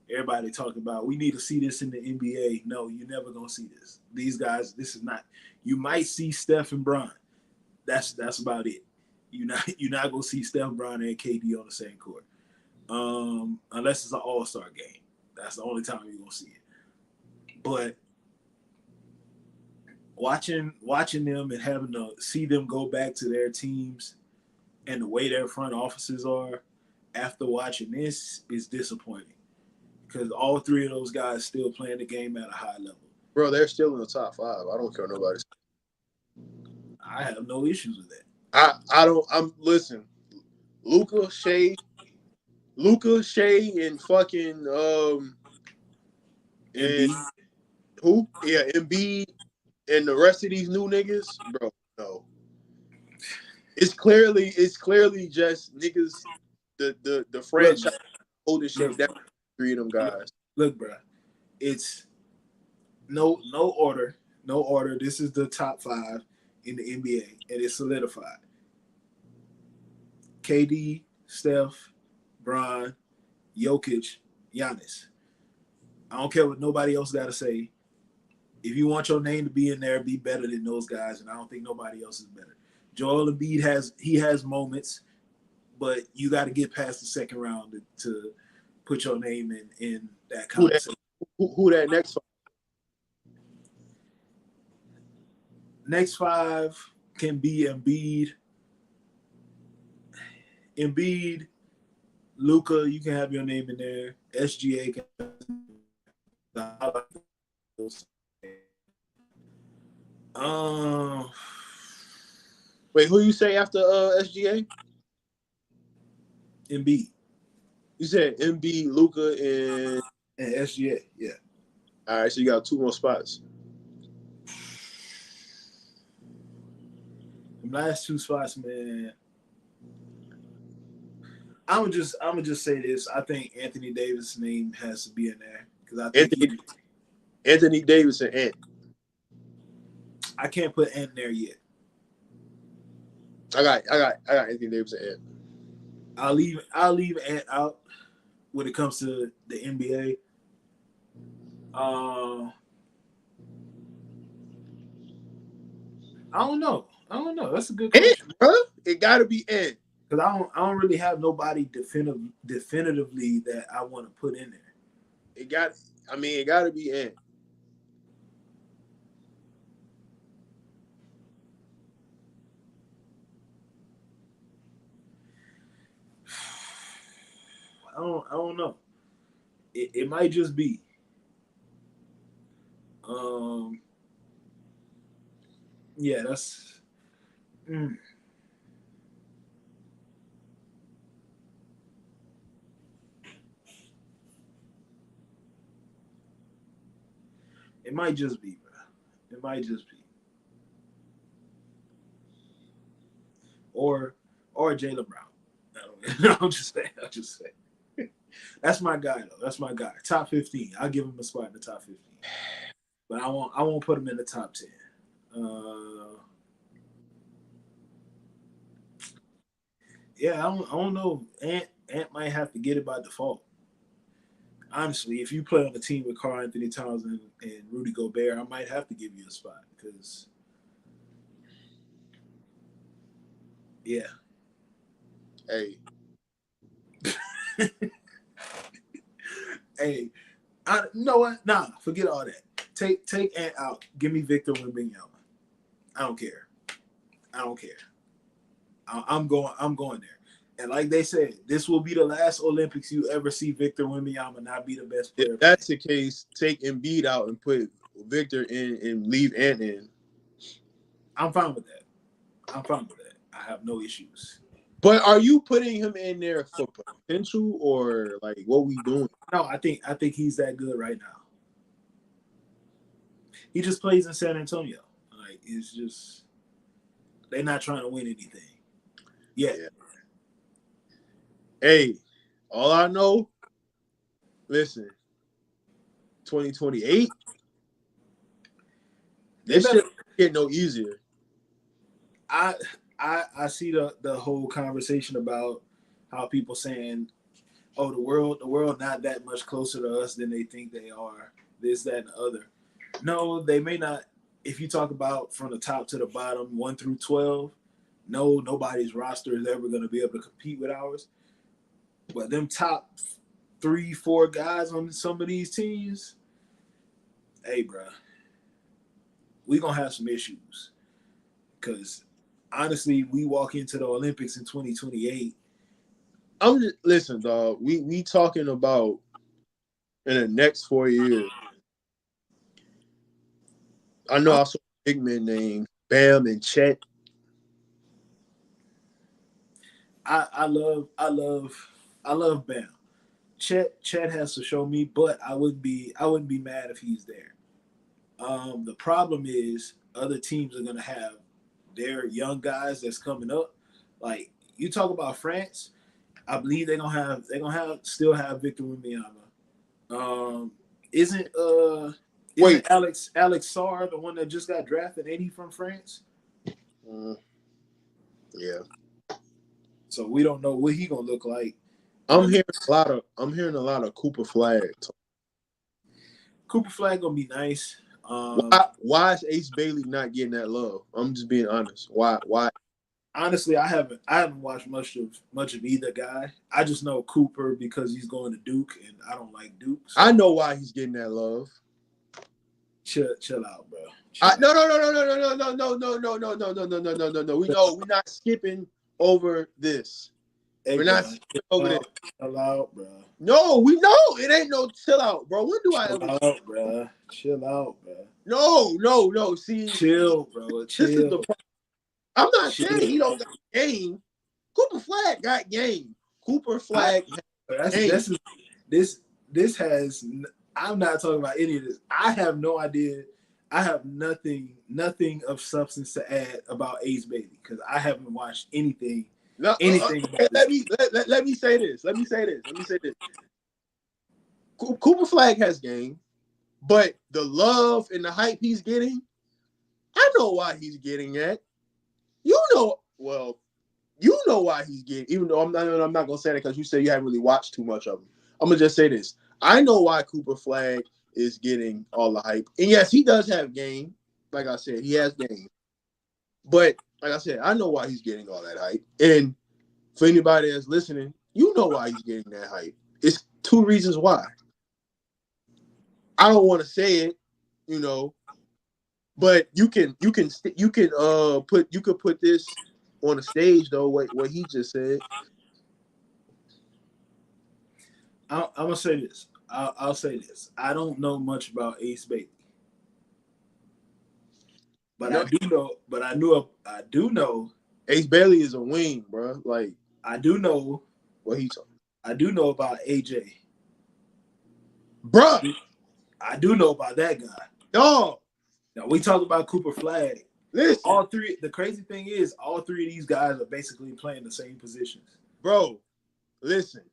Everybody talking about we need to see this in the NBA. No, you're never gonna see this. These guys, this is not. You might see Steph and Bron. That's about it. You're not gonna see Steph, Bron, and KD on the same court, unless it's an All-Star game. That's the only time you're gonna see it. But watching them and having to see them go back to their teams and the way their front offices are after watching this is disappointing because all three of those guys still playing the game at a high level. Bro, they're still in the top 5. I don't care nobody. I have no issues with that. I don't. Listen. Luka, Shea, and fucking and who? Yeah, Embiid and the rest of these new niggas, bro. No, it's clearly just niggas. The franchise holding shit down. 3 of them guys. Look, bro, it's no order. No order. This is the top 5 in the NBA, and it's solidified. KD, Steph, Bron, Jokic, Giannis. I don't care what nobody else got to say. If you want your name to be in there, be better than those guys, and I don't think nobody else is better. Joel Embiid has moments, but you got to get past the second round to put your name in that conversation. Who that next 5? Next 5 can be Embiid, Luka. You can have your name in there. SGA can. Wait, who you say after SGA? Embiid. You said Embiid, Luka, and SGA. Yeah. All right, so you got 2 more spots. The last 2 spots, man. I'm gonna just say this. I think Anthony Davis' name has to be in there because I think Anthony Davis and Ant. I can't put Ant in there yet. I got Anthony Davis and Ant. I'll leave Ant out when it comes to the NBA. I don't know. That's a good question, Ant, bro. It got to be Ant. Because I don't really have nobody definitively that I want to put in there. It got to be Ant. I don't know. It might just be. Yeah, that's. It might just be, bro. It might just be. Or Jaylen Brown. I'm just saying. That's my guy though. That's my guy. Top 15. I'll give him a spot in the top 15. But I won't put him in the top 10. Yeah, I don't know. Ant might have to get it by default. Honestly, if you play on a team with Karl Anthony Towns and Rudy Gobert, I might have to give you a spot because, yeah. Hey. Hey, you know what? Nah, forget all that. Take Ant out. Give me Victor Wembanyama. I don't care. I'm going there. And like they said, this will be the last Olympics you ever see Victor Wembanyama not be the best player. If that's the case, take Embiid out and put Victor in and leave Ant in. I'm fine with that. I have no issues. But are you putting him in there for potential or like what we doing? No, I think he's that good right now. He just plays in San Antonio. Like it's just they're not trying to win anything. Yeah. Hey, all I know, listen, 2028. They This better. shit get no easier. I see the whole conversation about how people saying, "Oh, the world not that much closer to us than they think they are." This, that, and the other. No, they may not. If you talk about from the top to the bottom, 1 through 12, no, nobody's roster is ever going to be able to compete with ours. But them top 3, 4 guys on some of these teams, hey, bro, we gonna have some issues because honestly, we walk into the Olympics in 2028. Listen, dog. We talking about in the next 4 years. I know I saw big men named Bam and Chet. I love Bam. Chet has to show me, but I wouldn't be mad if he's there. The problem is other teams are gonna have their young guys that's coming up. Like you talk about France, I believe they're gonna have still have Victor Wembanyama. Isn't Wait. Alex Sarr the one that just got drafted? Ain't he from France? Yeah. So we don't know what he gonna look like. I'm hearing a lot of Cooper Flag. Cooper Flag gonna be nice. Why is Ace Bailey not getting that love? I'm just being honest. Why? Honestly, I haven't watched much of either guy. I just know Cooper because he's going to Duke, and I don't like Duke. So. I know why he's getting that love. Chill out, bro. No. We know we're not skipping over this. Hey, we're bro, not skipping over this. Chill out, bro. No, we know it ain't no chill out, bro. When do I ever? Chill out, bro. Chill out, bro. No. See, chill, bro. Chill. This is the problem. I'm not saying he don't got game. Cooper Flag got game. Cooper Flag. This has. I'm not talking about any of this. I have no idea. I have nothing of substance to add about Ace Bailey because I haven't watched anything. Let me say this. Cooper Flag has game, but the love and the hype he's getting, I know why he's getting that. You know why he's getting. Even though I'm not gonna say that because you say you haven't really watched too much of him. I'm gonna just say this. I know why Cooper Flag is getting all the hype, and yes, he does have game. Like I said, he has game. But like I said, I know why he's getting all that hype. And for anybody that's listening, you know why he's getting that hype. It's 2 reasons why. I don't want to say it, but you could put this on the stage though. What he just said. I'm gonna say this. I'll say this. I don't know much about Ace Bailey, but no. I do know. Ace Bailey is a wing, bro. Like I do know what he talking. I do know about AJ, bro. I do know about that guy. Dog. Now we talk about Cooper Flag. Listen, all 3. The crazy thing is, all 3 of these guys are basically playing the same positions. Bro, listen.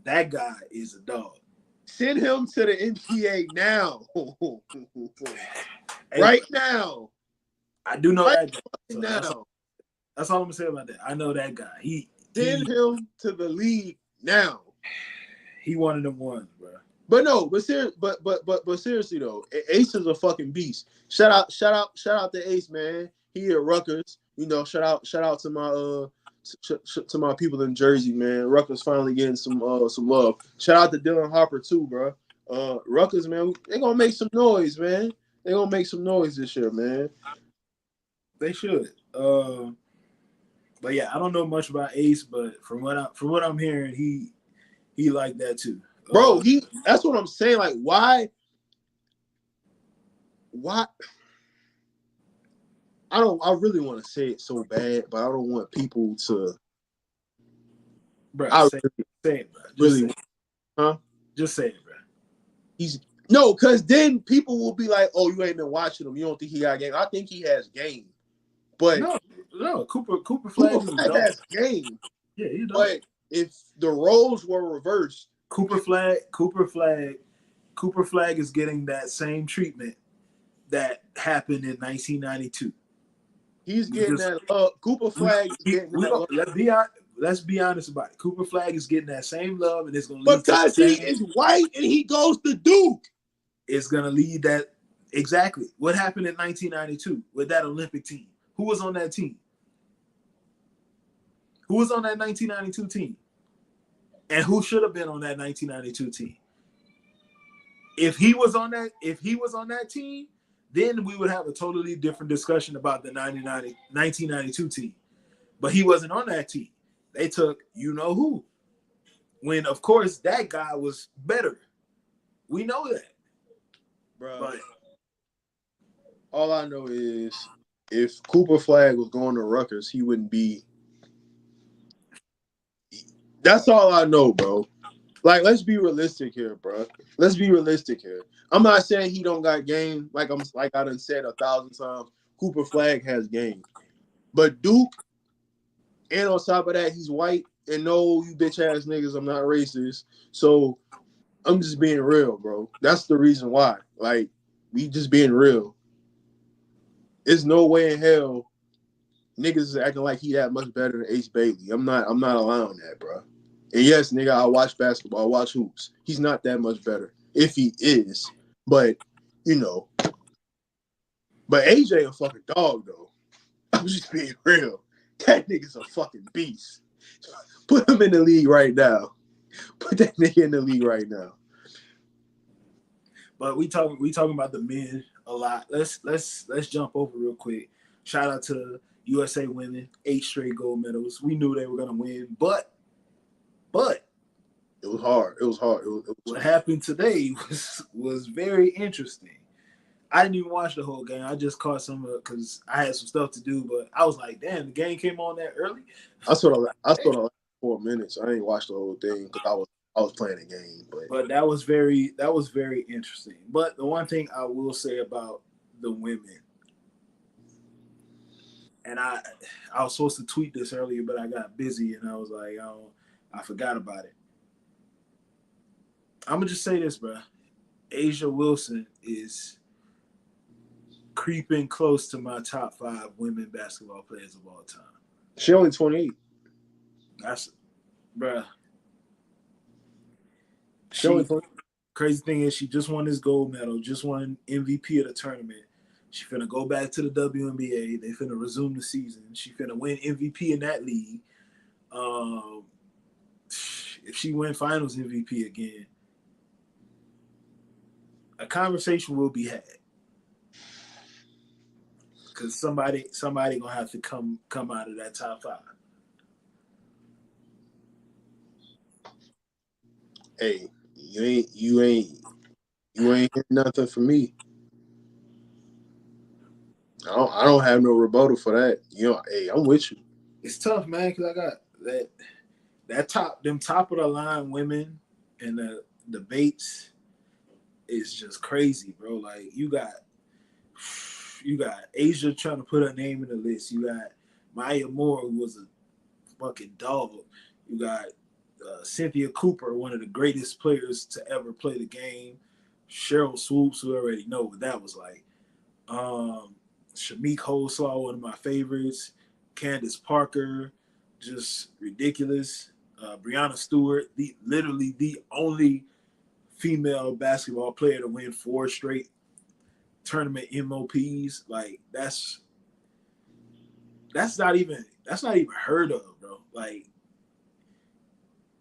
That guy is a dog. Send him to the NBA now. Right now. I do know that guy. So now. That's all I'm gonna say about that. I know that guy. Send him to the league now. He one of them ones, bro. But seriously though, Ace is a fucking beast. Shout out to Ace, man. He at Rutgers. Shout out to my to my people in Jersey, man. Rutgers finally getting some love. Shout out to Dylan Harper too, bro. Rutgers, man, they gonna make some noise, man. They gonna make some noise this year, man. They should. But yeah, I don't know much about Ace, but from what I'm hearing, he like that too. Bro, that's what I'm saying. Like, why? I really want to say it so bad, but I don't want people to. Bro, say it, bro. Just say it, bro. Because then people will be like, "Oh, you ain't been watching him. You don't think he got game?" I think he has game, but no. Cooper Flag has game. Yeah, he does. But if the roles were reversed, Cooper Flag Cooper Flag is getting that same treatment that happened in 1992. He's getting that love. Cooper Flag is getting that love. Let's be honest about it. Cooper Flag is getting that same love, and it's going to lead because to he is white and he goes to Duke. It's going to lead that exactly. What happened in 1992 with that Olympic team? Who was on that team? Who was on that 1992 team? And who should have been on that 1992 team? If he was on that team, then we would have a totally different discussion about the 1992 team. But he wasn't on that team. They took you know who. When, of course, that guy was better. We know that. Bro, but all I know is if Cooper Flag was going to Rutgers, he wouldn't be. That's all I know, bro. Like, let's be realistic here, bro. Let's be realistic here. I'm not saying he don't got game. Like I done said 1,000 times. Cooper Flag has game, but Duke, and on top of that, he's white. And no, you bitch ass niggas, I'm not racist. So I'm just being real, bro. That's the reason why. Like, we just being real. There's no way in hell niggas is acting like he that much better than Ace Bailey. I'm not allowing that, bro. And yes, nigga, I watch basketball, I watch hoops. He's not that much better. If he is. But, you know. But AJ a fucking dog, though. I'm just being real. That nigga's a fucking beast. Put him in the league right now. Put that nigga in the league right now. But we talking about the men a lot. Let's jump over real quick. Shout out to USA women, 8 straight gold medals. We knew they were gonna win, but it was hard. What happened today was very interesting. I didn't even watch the whole game. I just caught some of it because I had some stuff to do. But I was like, damn, the game came on that early. I saw the last 4 minutes. I didn't watch the whole thing because I was playing the game. But that was very interesting. But the one thing I will say about the women, and I was supposed to tweet this earlier, but I got busy and I was like, I forgot about it. I'm gonna just say this, bro. A'ja Wilson is creeping close to my top 5 women basketball players of all time. She only 28. That's, bruh. Crazy thing is, she just won this gold medal, just won MVP of the tournament. She finna go back to the WNBA. They finna resume the season. She finna win MVP in that league. If she win Finals MVP again, a conversation will be had. Because somebody gonna have to come out of that top 5. Hey, you ain't hearing nothing from me. I don't have no rebuttal for that. You know, hey, I'm with you. It's tough, man, because I got that top of the line women and the debates is just crazy, bro. Like you got A'ja trying to put her name in the list. You got Maya Moore, who was a fucking dog. You got Cynthia Cooper, one of the greatest players to ever play the game. Cheryl Swoops, who already know what that was like. Shamik Holslaw, one of my favorites. Candace Parker, just ridiculous. Breanna Stewart, literally the only female basketball player to win 4 straight tournament MOPs. Like that's not even heard of, bro. Like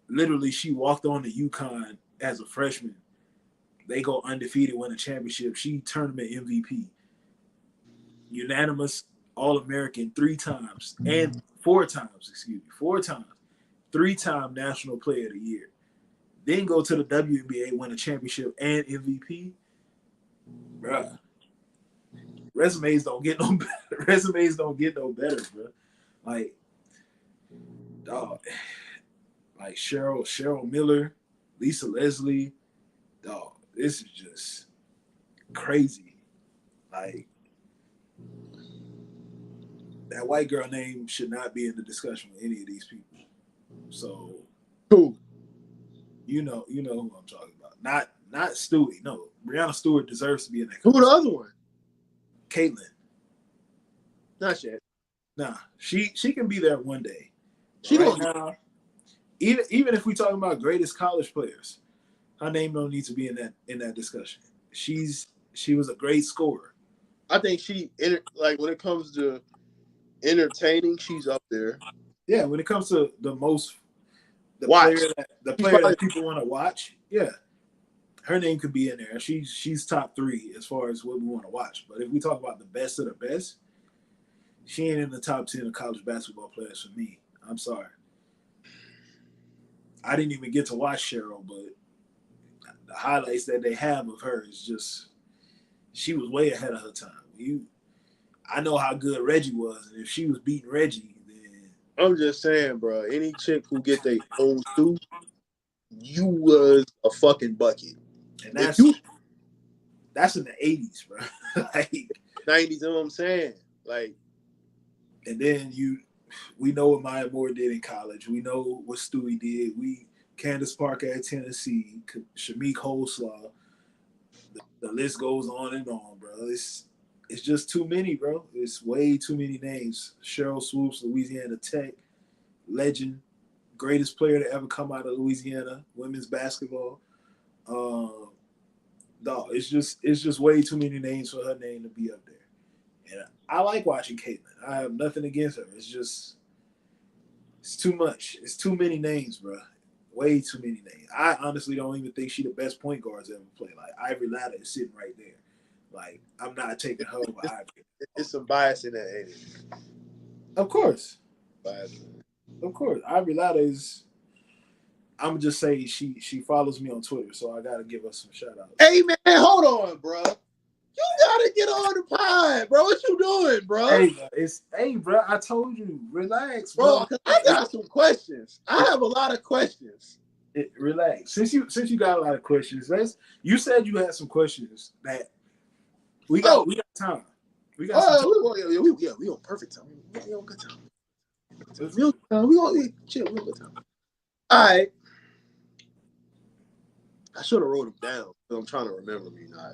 literally, she walked on to UConn as a freshman. They go undefeated, win a championship. She tournament MVP, unanimous All-American 3 times and 4 times. 3-time National Player of the Year. Then go to the WNBA, win a championship and MVP. Bruh. Resumes don't get no better, bro. Like, dog. Like Cheryl Miller, Lisa Leslie, dog. This is just crazy. Like, that white girl name should not be in the discussion with any of these people. So, who? You know who I'm talking about. Not Stewie. No, Breonna Stewart deserves to be in that. Who the other one? Caitlyn. Not yet. Nah, she can be there one day. She Right don't. now, even if we talking about greatest college players, her name don't need to be in that discussion. She was a great scorer. I think like when it comes to entertaining, she's up there. Yeah, when it comes to the Watch. player that people want to watch, yeah, her name could be in there. She's top 3 as far as what we want to watch. But if we talk about the best of the best, she ain't in the top 10 of college basketball players for me. I'm sorry. I didn't even get to watch Cheryl, but the highlights that they have of her is just she was way ahead of her time. I know how good Reggie was, and if she was beating Reggie, then I'm just saying, bro. Any chick who get their own suit, you was a fucking bucket. And that's in the 80s, bro. Like 90s, you know what I'm saying? Like, and then we know what Maya Moore did in college. We know what Stewie did. Candace Parker at Tennessee, Shamik Holslaw. The list goes on and on, bro. It's just too many, bro. It's way too many names. Cheryl Swoops, Louisiana Tech, legend, greatest player to ever come out of Louisiana, women's basketball. No, it's just way too many names for her name to be up there. And I like watching Caitlyn. I have nothing against her. It's too much. It's too many names, bro. Way too many names. I honestly don't even think she's the best point guards ever played. Like Ivory Latta is sitting right there. Like I'm not taking her over Ivory. It's some bias in that, ain't it? Of course. Bias. Of course. Ivory Latta is. I'm gonna just say she follows me on Twitter, so I gotta give her some shout outs. Hey man, hold on, bro. You gotta get on the pod, bro. What you doing, bro? Hey, bro. I told you, relax, bro. Bro, I got some questions. I have a lot of questions. Relax. Since you got a lot of questions, you said you had some questions that we got time. We got some time. We on perfect time. We on good time. We on good time. All right. I should have wrote them down. I'm trying to remember me now.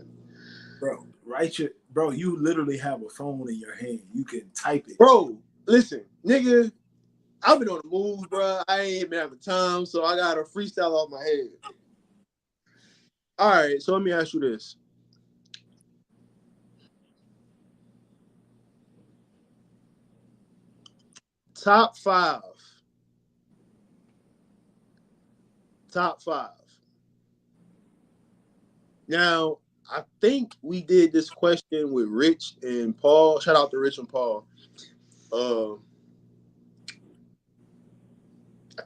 Bro, you literally have a phone in your hand. You can type it. Bro, listen, nigga, I've been on the move, bro. I ain't been having time, so I got a freestyle off my head. All right, so let me ask you this. Top five. Now, I think we did this question with Rich and Paul. Shout out to Rich and Paul. I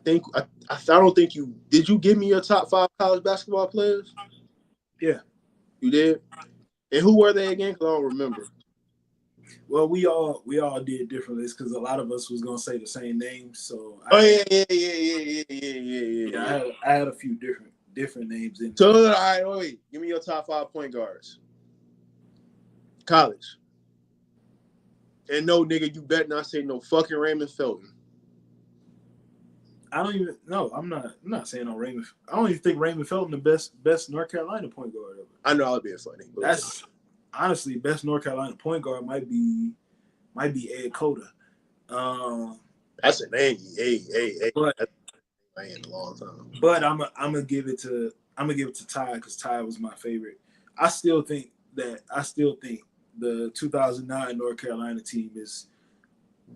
don't think did you give me your top 5 college basketball players? Yeah. You did? And who were they again? Because I don't remember. Well, we all did different lists because a lot of us was gonna say the same names. So Yeah. I had a few different names in. So all right, wait. Give me your top 5 point guards. College. And no, nigga, you better not say no fucking Raymond Felton. I don't even know. I'm not saying on Raymond. I don't even think Raymond Felton the best North Carolina point guard ever. I know I was being funny. That's honestly best North Carolina point guard might be Ed Cota. That's a name. Hey. But I ain't a long time. But I'm gonna give it to Ty because Ty was my favorite. I still think the 2009 North Carolina team is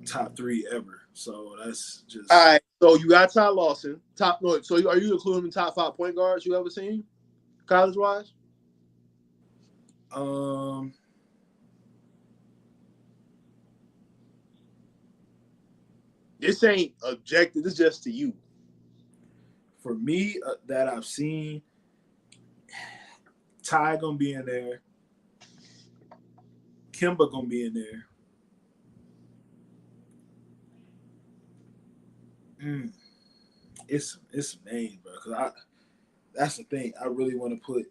top 3 ever. So that's just all right. So you got Ty Lawson, So are you including the top 5 point guards you ever seen, college wise? This ain't objective. This is just to you. For me, that I've seen, Ty gonna be in there. Kimba gonna be in there. It's some names, bro. Cause that's the thing. I really want to put.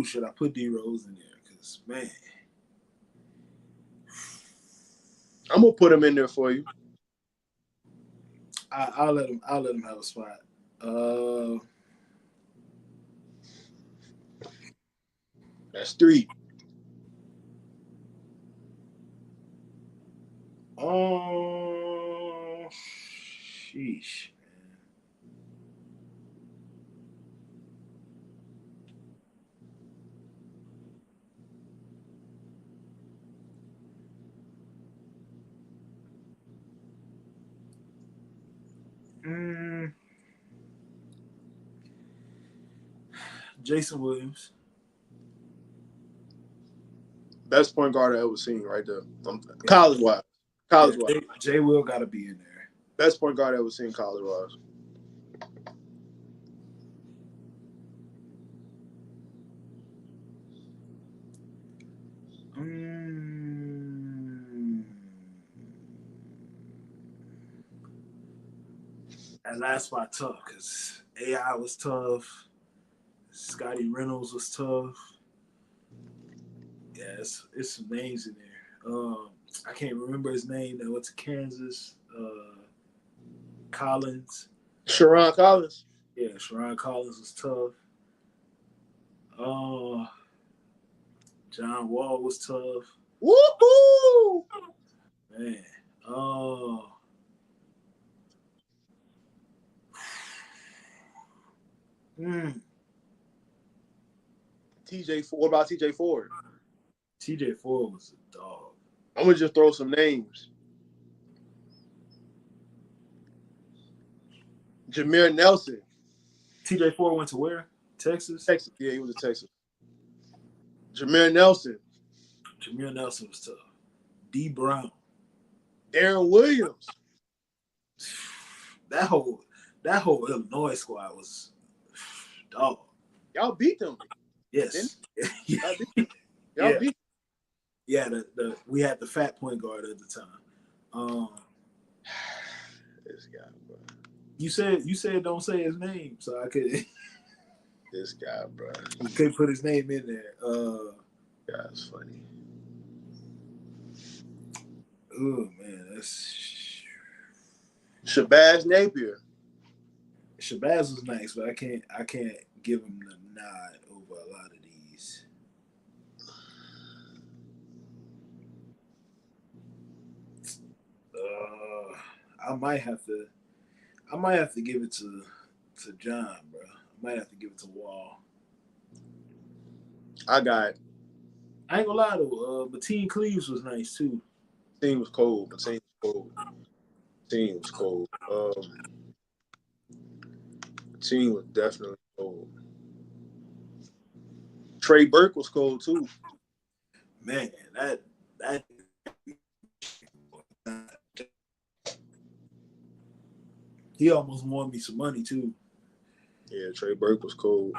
Should I put D Rose in there? Cause man, I'm gonna put him in there for you. I'll let him. I'll let him have a spot. Uh, That's 3. sheesh, man. Jason Williams. Best point guard I ever seen right there. College wise. College wise. Jay Will got to be in there. Best point guard I ever seen college wise. That last spot tough because AI was tough. Scotty Reynolds was tough. Yeah, it's some names in there. I can't remember his name that went to Kansas. Collins. Sharon Collins. Yeah, Sharon Collins was tough. John Wall was tough. Woohoo! Man. TJ. What about TJ Ford? TJ Ford was a dog. I'm gonna just throw some names. Jameer Nelson. TJ Ford went to where? Texas? Texas. Yeah, he was in Texas. Jameer Nelson. Jameer Nelson was tough. D. Brown. Darren Williams. That whole Illinois squad was dog. Y'all beat them. Yes. Y'all beat Y'all beat. Yeah, we had the fat point guard at the time. This guy, bro. You said don't say his name, so I could. This guy, bro. I couldn't put his name in there. Guy's funny. Oh man, that's Shabazz Napier. Shabazz was nice, but I can't give him the nod over a lot of these. I might have to give it to John, bro. I might have to give it to Wall. I ain't gonna lie though. Mateen Cleaves was nice too. Team was cold. Team was cold. Team was definitely cold. Trey Burke was cold too. Man, that he almost won me some money too. Yeah, Trey Burke was cold.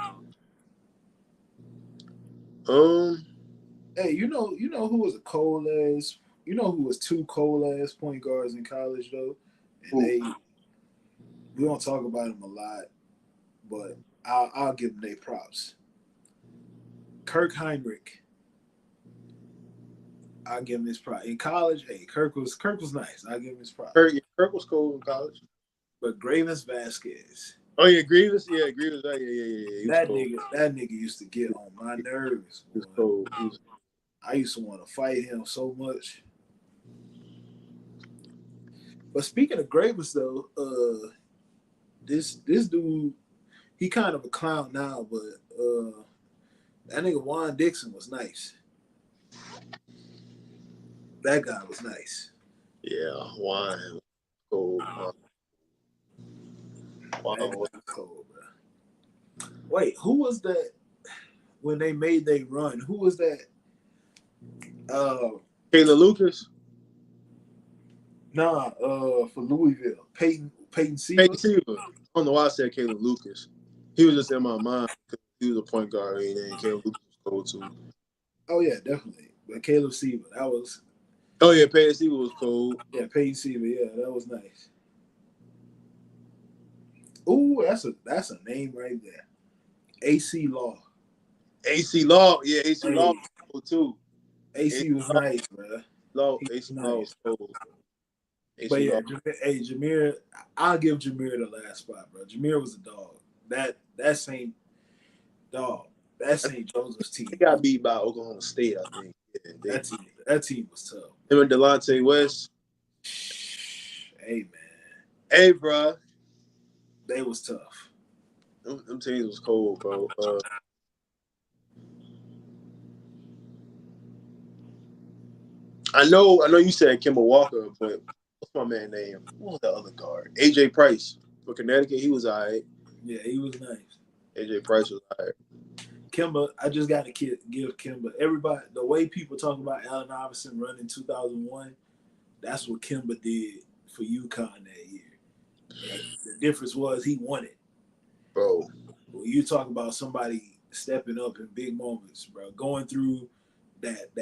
Hey, you know who was a cold ass? You know who was two cold ass point guards in college though, and we don't talk about them a lot, but I'll give them their props. Kirk Heinrich. I'll give him his props. In college, hey, Kirk was nice. I'll give him his props. Kirk was cold in college. But Gravis Vasquez. Oh yeah, Grievous. Yeah, Grievous. Yeah. That nigga used to get on my nerves. He was cold. I used to want to fight him so much. But speaking of Gravis though, this dude, he kind of a clown now, but that nigga Juan Dixon was nice. That guy was nice. Yeah, Juan was cold. Juan was cold, bro. Wait, who was that when they made their run? Who was that? Kayla Lucas. Nah, for Louisville, Peyton Seaver. Peyton Seaver. I don't know why I said Kayla Lucas. He was just in my mind because he was a point guard and Kayla Lucas was cold too. Oh yeah, definitely. But Caleb Seaver, that was. Oh yeah, Peyton Seaver was cold. Yeah, Peyton Seaver, yeah, that was nice. Ooh, that's a name right there. AC Law. AC Law, yeah, AC Law was cold too. AC was nice, bro. AC Law was cold. But yeah, Jameer, I'll give Jameer the last spot, bro. Jameer was a dog. That St. Dog. That St. Joseph's team. They got beat by Oklahoma State, I think. Yeah, that team was tough. Him and Delonte West. Hey man. Hey, bro. They was tough. Them teams was cold, bro. I know you said Kemba Walker, but what's my man name? What was the other guard? AJ Price for Connecticut. He was all right. Yeah, he was nice. AJ Price was all right. Kemba, I just got to give Kemba. Everybody, the way people talk about Allen Iverson running 2001, that's what Kemba did for UConn that year. And the difference was he won it. Bro. When you talk about somebody stepping up in big moments, bro, going through that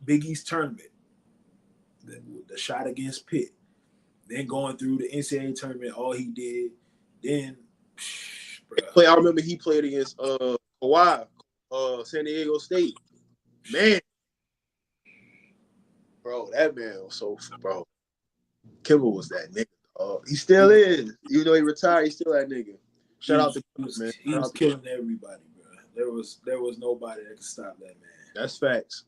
Big East tournament, the shot against Pitt, then going through the NCAA tournament, all he did, then, bro. I remember he played against Kawhi, San Diego State. Man. Bro, that man was so, bro. Kimber was that nigga. He still is. Even though he retired, he's still that nigga. Shout out to man. He was killing everybody, bro. There was nobody that could stop that man. That's facts.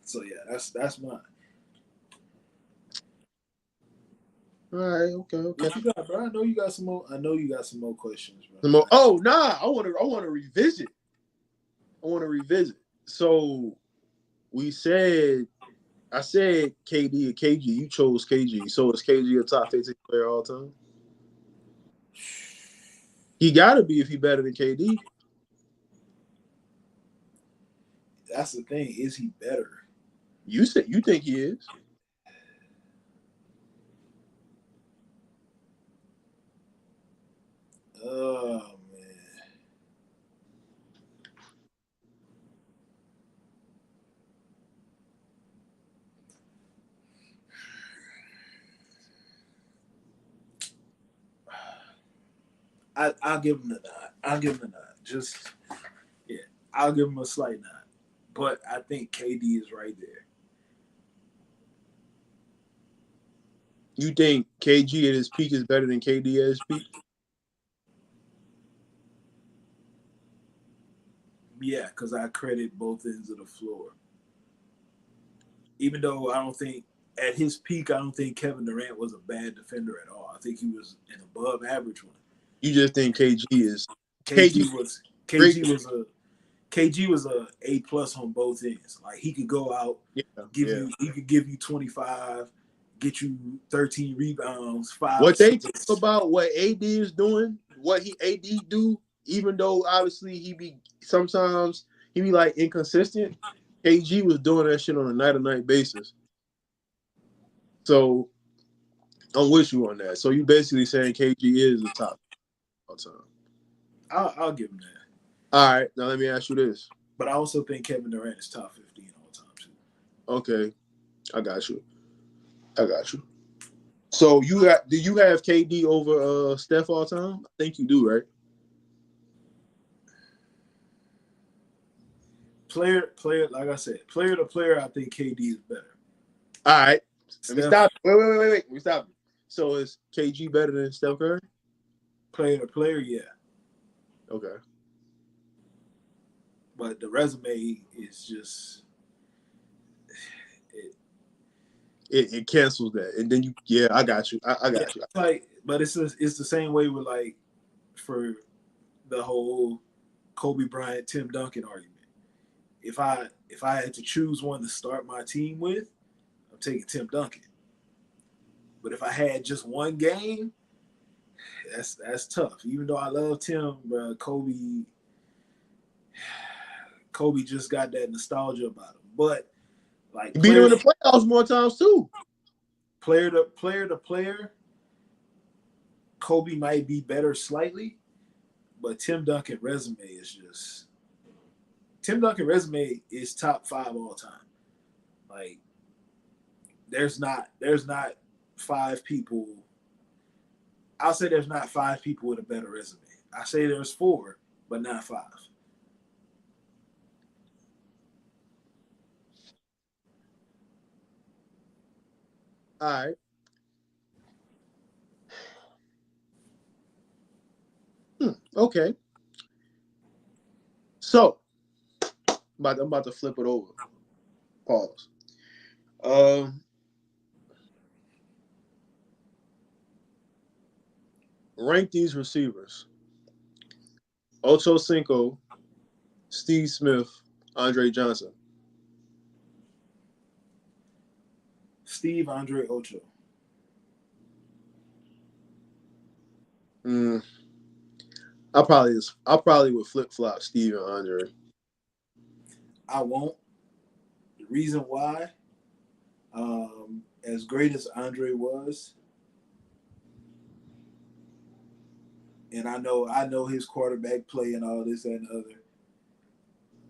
So yeah, that's mine. All right, okay. What you got, bro? I know you got some more questions, bro. Oh nah, I want to revisit. So I said KD or KG. You chose KG. So is KG a top 15 player all time? He got to be if he better than KD. That's the thing. Is he better? You said you think he is. Oh man. I'll give him a nod. Just yeah, I'll give him a slight nod. But I think KD is right there. You think KG at his peak is better than KD at his peak? Yeah, because I credit both ends of the floor. Even though I don't think at his peak, I don't think Kevin Durant was a bad defender at all. I think he was an above average one. You just think KG was a A+ on both ends. Like he could go out, he could give you 25, get you 13 rebounds, 5. What they talk about what AD is doing, what AD do, even though obviously he be like inconsistent. KG was doing that shit on a night-to-night basis. So I'm with you on that. So you basically saying KG is the top all time. I'll give him that. All right, now let me ask you this. But I also think Kevin Durant is top 15 all time too. Okay, I got you. So do you have KD over Steph all time? I think you do, right? Player, like I said, player to player, I think KD is better. All right. Let me stop. Wait. Let me stop. So is KG better than Steph Curry? Player to player, yeah. Okay. But the resume is just it cancels that, and then I got you. I got you. Like, but it's the same way with like for the whole Kobe Bryant, Tim Duncan argument. If I had to choose one to start my team with, I'm taking Tim Duncan. But if I had just one game, that's tough. Even though I love Tim, bro, Kobe just got that nostalgia about him. But like he beat him in the playoffs more times too. Player to player, Kobe might be better slightly, but Tim Duncan resume is top 5 all time. Like there's not 5 people. I'll say there's not 5 people with a better resume. I say there's 4, but not 5. All right. Okay. So, I'm about to flip it over. Pause. Um, Rank these receivers: Ocho Cinco, Steve Smith, Andre Johnson. Steve Andre Ocho. Mm, I probably would flip flop Steve and Andre. I won't. The reason why, as great as Andre was, and I know his quarterback play and all this and other.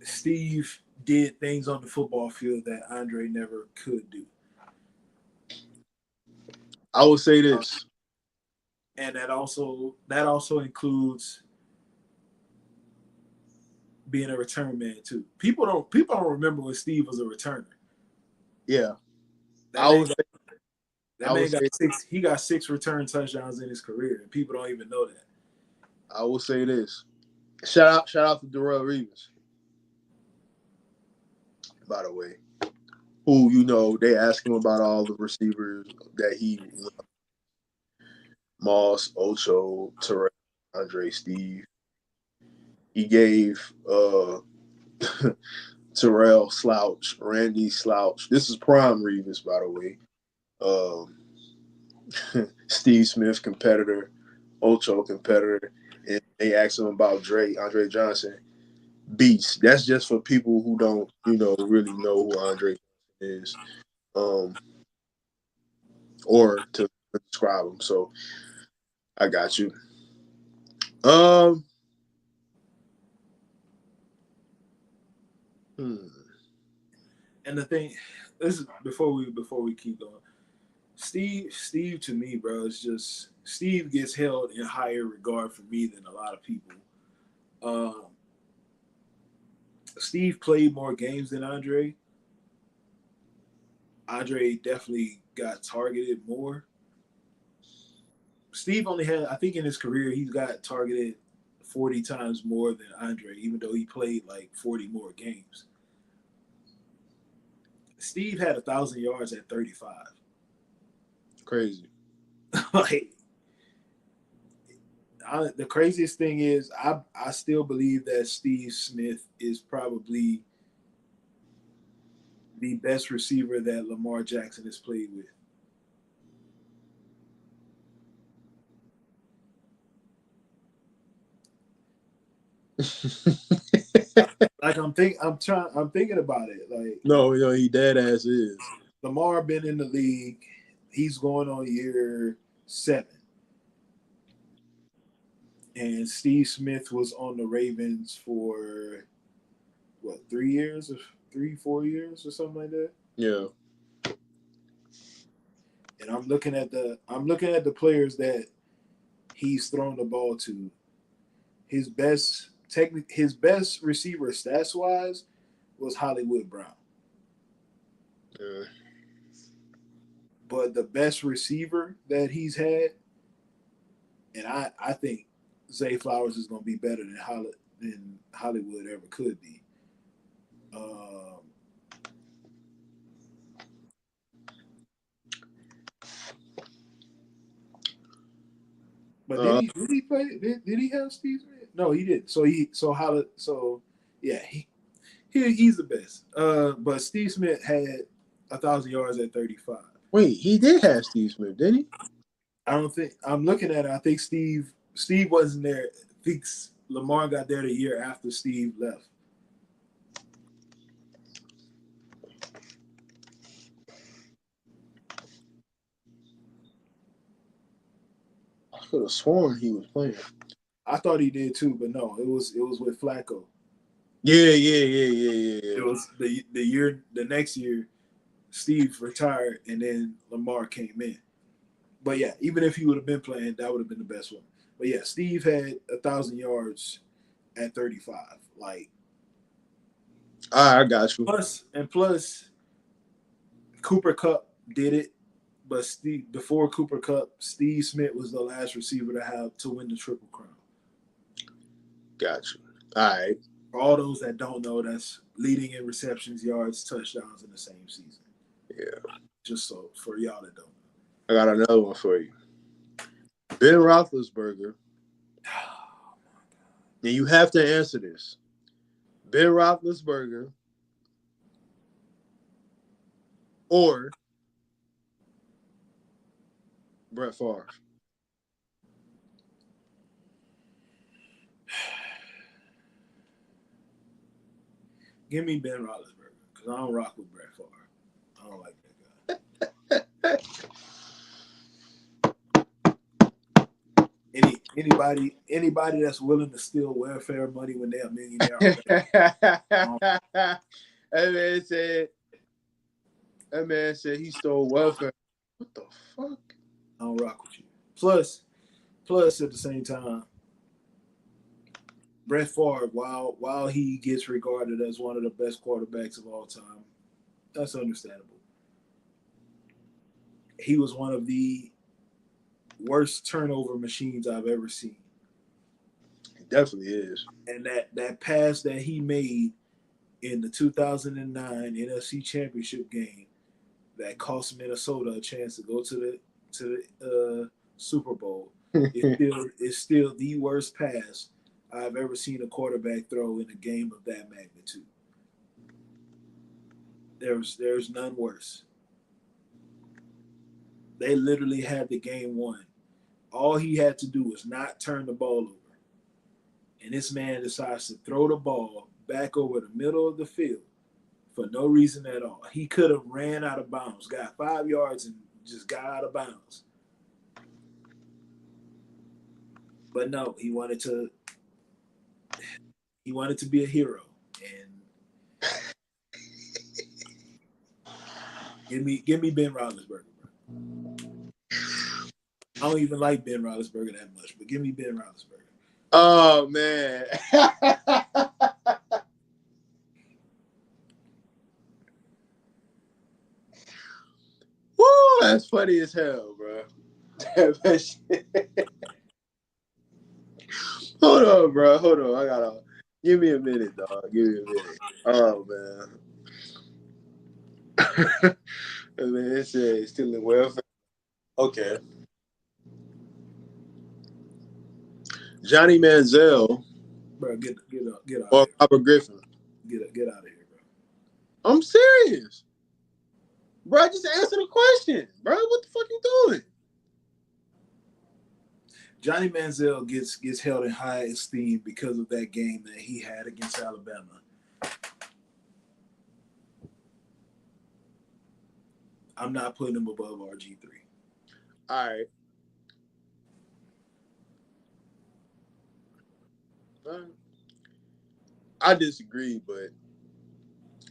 Steve did things on the football field that Andre never could do, I would say this. and that also includes being a return man too. People don't remember when Steve was a returner. Yeah, That I man would got say. that I would man got say. six. He got 6 return touchdowns in his career, and people don't even know that. I will say this. Shout out to Darrell Reeves. By the way, who they ask him about all the receivers that he Moss, Ocho, Terrell, Andre, Steve. He gave Terrell slouch, Randy slouch. This is prime Reeves, by the way. Um, Steve Smith competitor, Ocho competitor, and they asked him about Andre Johnson, beast. That's just for people who don't, really know who Andre is, um, or to describe him. So I got you. Um, hmm. And the thing, this is before we keep going. Steve to me, bro, is just Steve gets held in higher regard for me than a lot of people. Um, Steve played more games than Andre. Andre definitely got targeted more. Steve only had, I think, in his career, he's got targeted 40 times more than Andre, even though he played like 40 more games. Steve had 1,000 yards at 35. Crazy. Like, the craziest thing is, I still believe that Steve Smith is probably the best receiver that Lamar Jackson has played with. Like I'm thinking about it. Like No, he dead ass is. Lamar been in the league, he's going on year 7, and Steve Smith was on the Ravens for what 3 years, or 3 4 years, or something like that. Yeah. And I'm looking at the players that he's thrown the ball to. His best receiver stats wise was Hollywood Brown. Yeah. But the best receiver that he's had, and I think Zay Flowers is going to be better than Hollywood ever could be. Um, but did he play? Did he have Steve Smith? No, he didn't. So yeah, he's the best. But Steve Smith had 1,000 yards at 35. Wait, he did have Steve Smith, didn't he? I don't think I'm looking at it. I think Steve wasn't there. I think Lamar got there the year after Steve left. I could have sworn he was playing. I thought he did too, but no, it was with Flacco. Yeah. It was the next year, Steve retired and then Lamar came in. But yeah, even if he would have been playing, that would have been the best one. But yeah, Steve had 1,000 yards at 35. Like All right, I got you. plus Cooper Cup did it. But Steve, before Cooper Kupp, Steve Smith was the last receiver to win the Triple Crown. Gotcha. All right. For all those that don't know, that's leading in receptions, yards, touchdowns in the same season. Yeah. Just so for y'all that don't know. I got another one for you. Ben Roethlisberger. And you have to answer this. Ben Roethlisberger or Brett Favre. Give me Ben Roethlisberger because I don't rock with Brett Favre. I don't like that guy. Anybody that's willing to steal welfare money when they're a millionaire. That man said he stole welfare. What the fuck? I don't rock with you. Plus at the same time, Brett Favre, while he gets regarded as one of the best quarterbacks of all time, that's understandable. He was one of the worst turnover machines I've ever seen. He definitely is. And that pass that he made in the 2009 NFC Championship game that cost Minnesota a chance to go to the Super Bowl is still the worst pass I've ever seen a quarterback throw in a game of that magnitude. There's none worse. They literally had the game won. All he had to do was not turn the ball over. And this man decides to throw the ball back over the middle of the field for no reason at all. He could have ran out of bounds, got 5 yards, and just got out of bounds. But no, he wanted to be a hero. And give me Ben Roethlisberger, bro. I don't even like Ben Roethlisberger that much, but give me Ben Roethlisberger. Oh man. Woo, that's funny as hell, bro. Hold on, bro. Hold on. Give me a minute, dog. Give me a minute. Oh man. And then it says still in welfare. Okay. Johnny Manziel. Bro, get out Or of here. Robert Griffin. Get out of here, bro. I'm serious. Bro, just answer the question. Bro, what the fuck you doing? Johnny Manziel gets held in high esteem because of that game that he had against Alabama. I'm not putting him above RG3. All right. I disagree, but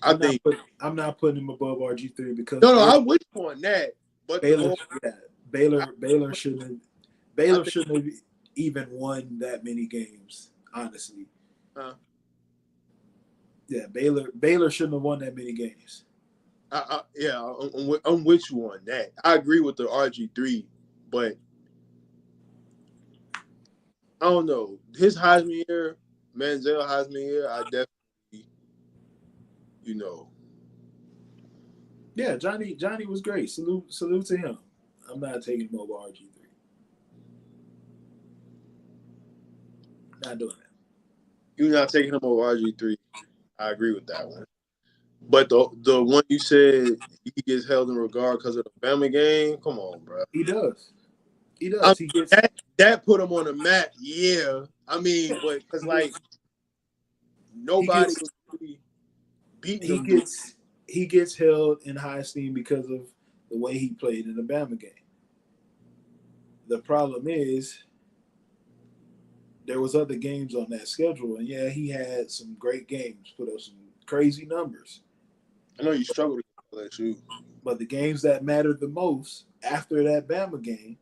I'm not putting him above RG3 because no, I'm with you on that. But Baylor shouldn't have even won that many games, honestly. Yeah, Baylor shouldn't have won that many games. I'm with you on that. I agree with the RG3, but I don't know. His Heisman year, Manziel Heisman year, I definitely, Yeah, Johnny was great. Salute to him. I'm not taking him over RG3. Not doing that. You're not taking him over RG3. I agree with that one. But the one you said he gets held in regard because of the Bama game, come on, bro. He does. That put him on the map. Yeah, I mean, but because nobody was really beating him. He gets held in high esteem because of the way he played in the Bama game. The problem is there was other games on that schedule, and yeah, he had some great games, put up some crazy numbers. I know you struggled with LSU, but the games that mattered the most after that Bama game,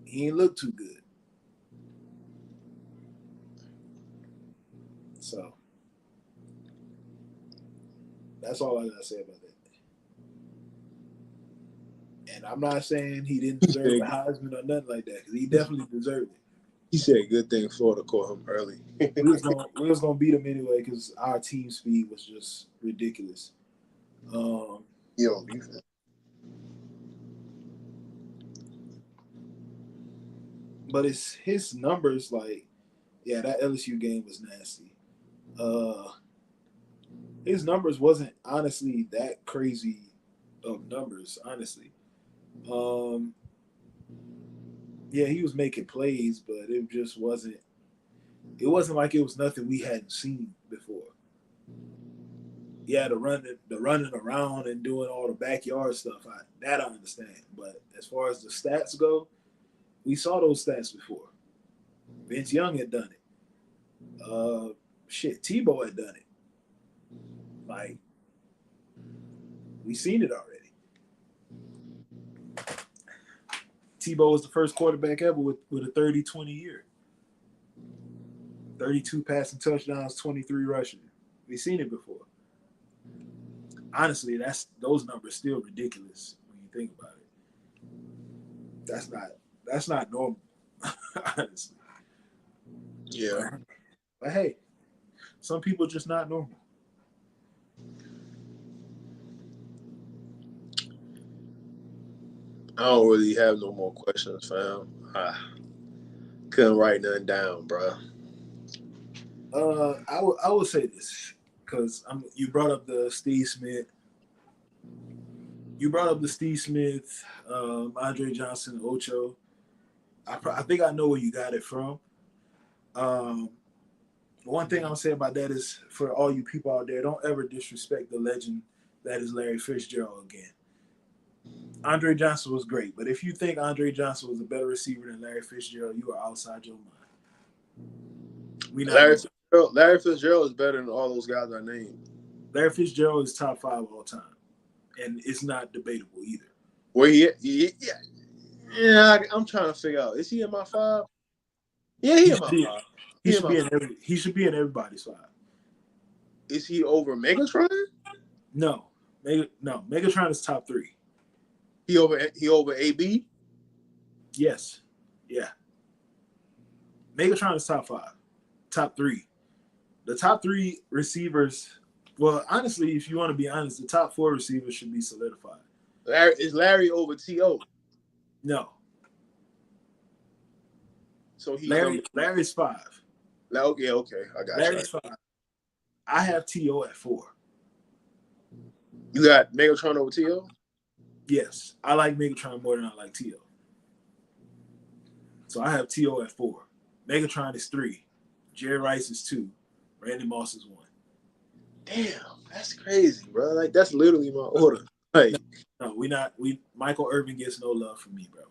he ain't look too good. So that's all I gotta say about that. And I'm not saying he didn't deserve the Heisman or nothing like that, because he definitely deserved it. He said good thing Florida caught him early. we was gonna beat him anyway because our team speed was just ridiculous. Defense. But it's his numbers, like, yeah, that LSU game was nasty. His numbers wasn't honestly that crazy of numbers, honestly. Yeah, he was making plays, but it just wasn't. It wasn't like it was nothing we hadn't seen before. Yeah, the running around and doing all the backyard stuff, I understand. But as far as the stats go, we saw those stats before. Vince Young had done it. Tebow had done it. Like, we seen it already. Tebow was the first quarterback ever with a 30-20 year. 32 passing touchdowns, 23 rushing. We seen it before. Honestly, those numbers still ridiculous when you think about it. That's not normal. Honestly. Yeah. But hey, some people just not normal. I don't really have no more questions, fam. Couldn't write nothing down, bro. I would say this because you brought up the Steve Smith. You brought up the Steve Smith, Andre Johnson, Ocho. I think I know where you got it from. One thing I'll say about that is, for all you people out there, don't ever disrespect the legend that is Larry Fitzgerald again. Andre Johnson was great, but if you think Andre Johnson was a better receiver than Larry Fitzgerald, you are outside your mind. Larry Fitzgerald is better than all those guys I named. Larry Fitzgerald is top 5 all time, and it's not debatable either. Where I'm trying to figure out. Is he in my 5? Yeah, he in my 5. He should be in everybody's 5. Is he over Megatron? No. Megatron is top 3. He over AB? Yes. Yeah. Megatron is top 5. Top 3. The top 3 receivers, well, honestly, if you want to be honest, the top 4 receivers should be solidified. Is Larry over T.O.? No. So Larry's 5. Okay, I got Larry's 5. I have T.O. at 4. You got Megatron over T.O.? Yes. I like Megatron more than I like T.O. So I have T.O. at 4. Megatron is 3. Jerry Rice is 2. Randy Moss is 1. Damn, that's crazy, bro. Like, that's literally my order. Like, no, Michael Irvin gets no love from me, bro.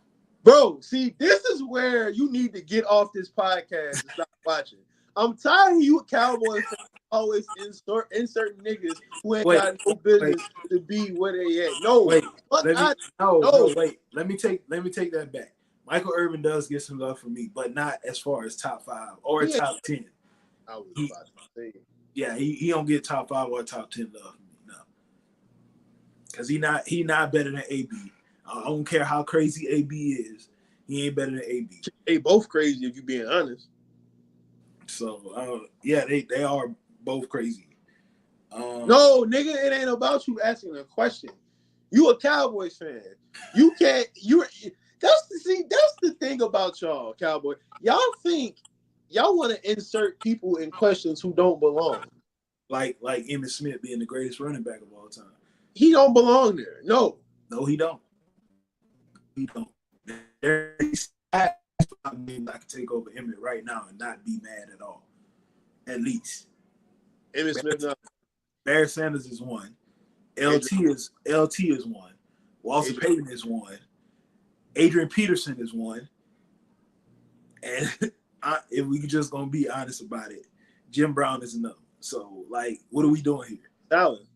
Bro, see, this is where you need to get off this podcast and stop watching. I'm tired of you Cowboys always insert niggas who ain't got no business to be where they at. No, wait. Let me take that back. Michael Irvin does get some love from me, but not as far as top 5 or top 10. I was about to say. Yeah, he don't get top 5 or top 10 love from me, no. Because he not better than AB. I don't care how crazy AB is. He ain't better than AB. They both crazy if you being honest. So, yeah, they are both crazy. No, nigga, it ain't about you asking a question. You a Cowboys fan. You can't. That's the thing about y'all, Cowboy. Y'all think y'all want to insert people in questions who don't belong. Like Emmitt Smith being the greatest running back of all time. He don't belong there. No, he don't. He don't. I can take over Emmitt right now and not be mad at all. At least. Emmitt Smith. Barry Sanders is 1. LT is 1. Walter Payton is 1. Adrian Peterson is 1. And if we just gonna be honest about it, Jim Brown is another. So, like, what are we doing here? Salad.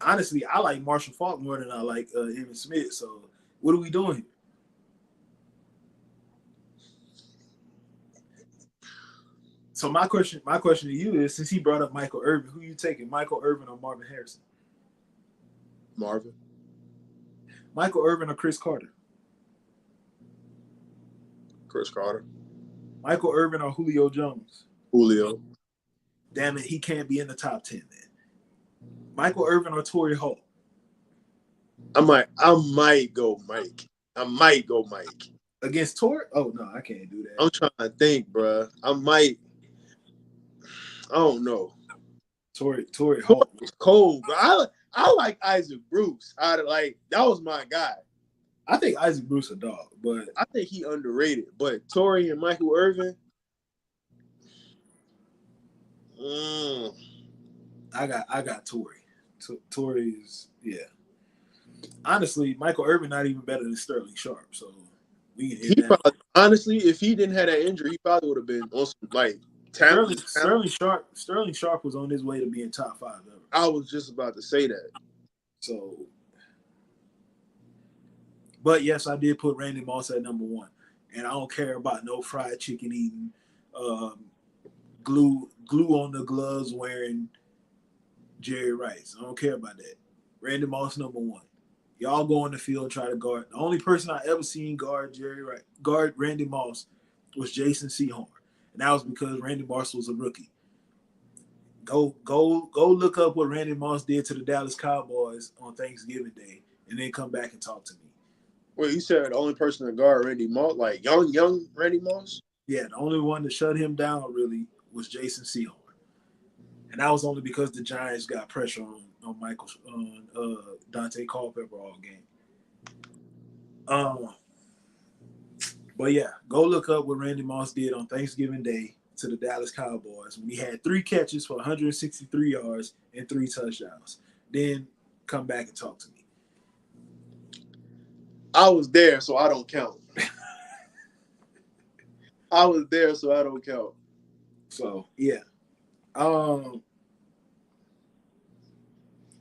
Honestly, I like Marshall Faulk more than I like Emmitt Smith. So, what are we doing here? So my question to you is, since he brought up Michael Irvin, who you taking, Michael Irvin or Marvin Harrison? Marvin. Michael Irvin or Chris Carter? Chris Carter. Michael Irvin or Julio Jones? Julio. Damn it, he can't be in the top 10 then. Michael Irvin or Torrey Holt? I might go Mike. Against Torrey? Oh no, I can't do that. I'm trying to think, bro. I don't know. Torrey Holt was cold, bro. I like Isaac Bruce. That was my guy. I think Isaac Bruce a dog, but I think he underrated. But Torrey and Michael Irvin, I got Torrey. Torrey is Honestly, Michael Irvin not even better than Sterling Sharp, so we can hit that. Honestly, if he didn't have that injury, he probably would have been on some talent. Sterling Sharp was on his way to being top 5 ever. I was just about to say that. So, but yes, I did put Randy Moss at number 1, and I don't care about no fried chicken eating, glue on the gloves wearing Jerry Rice. I don't care about that. Randy Moss number 1. Y'all go on the field and try to guard. The only person I ever seen guard Randy Moss was Jason Sehorn, and that was because Randy Moss was a rookie. Go look up what Randy Moss did to the Dallas Cowboys on Thanksgiving Day, and then come back and talk to me. Well, you said the only person to guard Randy Moss, like young Randy Moss? Yeah, the only one to shut him down really was Jason Sehorn, and that was only because the Giants got pressure on Dante Culpepper all game. But yeah, go look up what Randy Moss did on Thanksgiving Day to the Dallas Cowboys when he had 3 catches for 163 yards and 3 touchdowns. Then come back and talk to me. I was there, so I don't count. So yeah.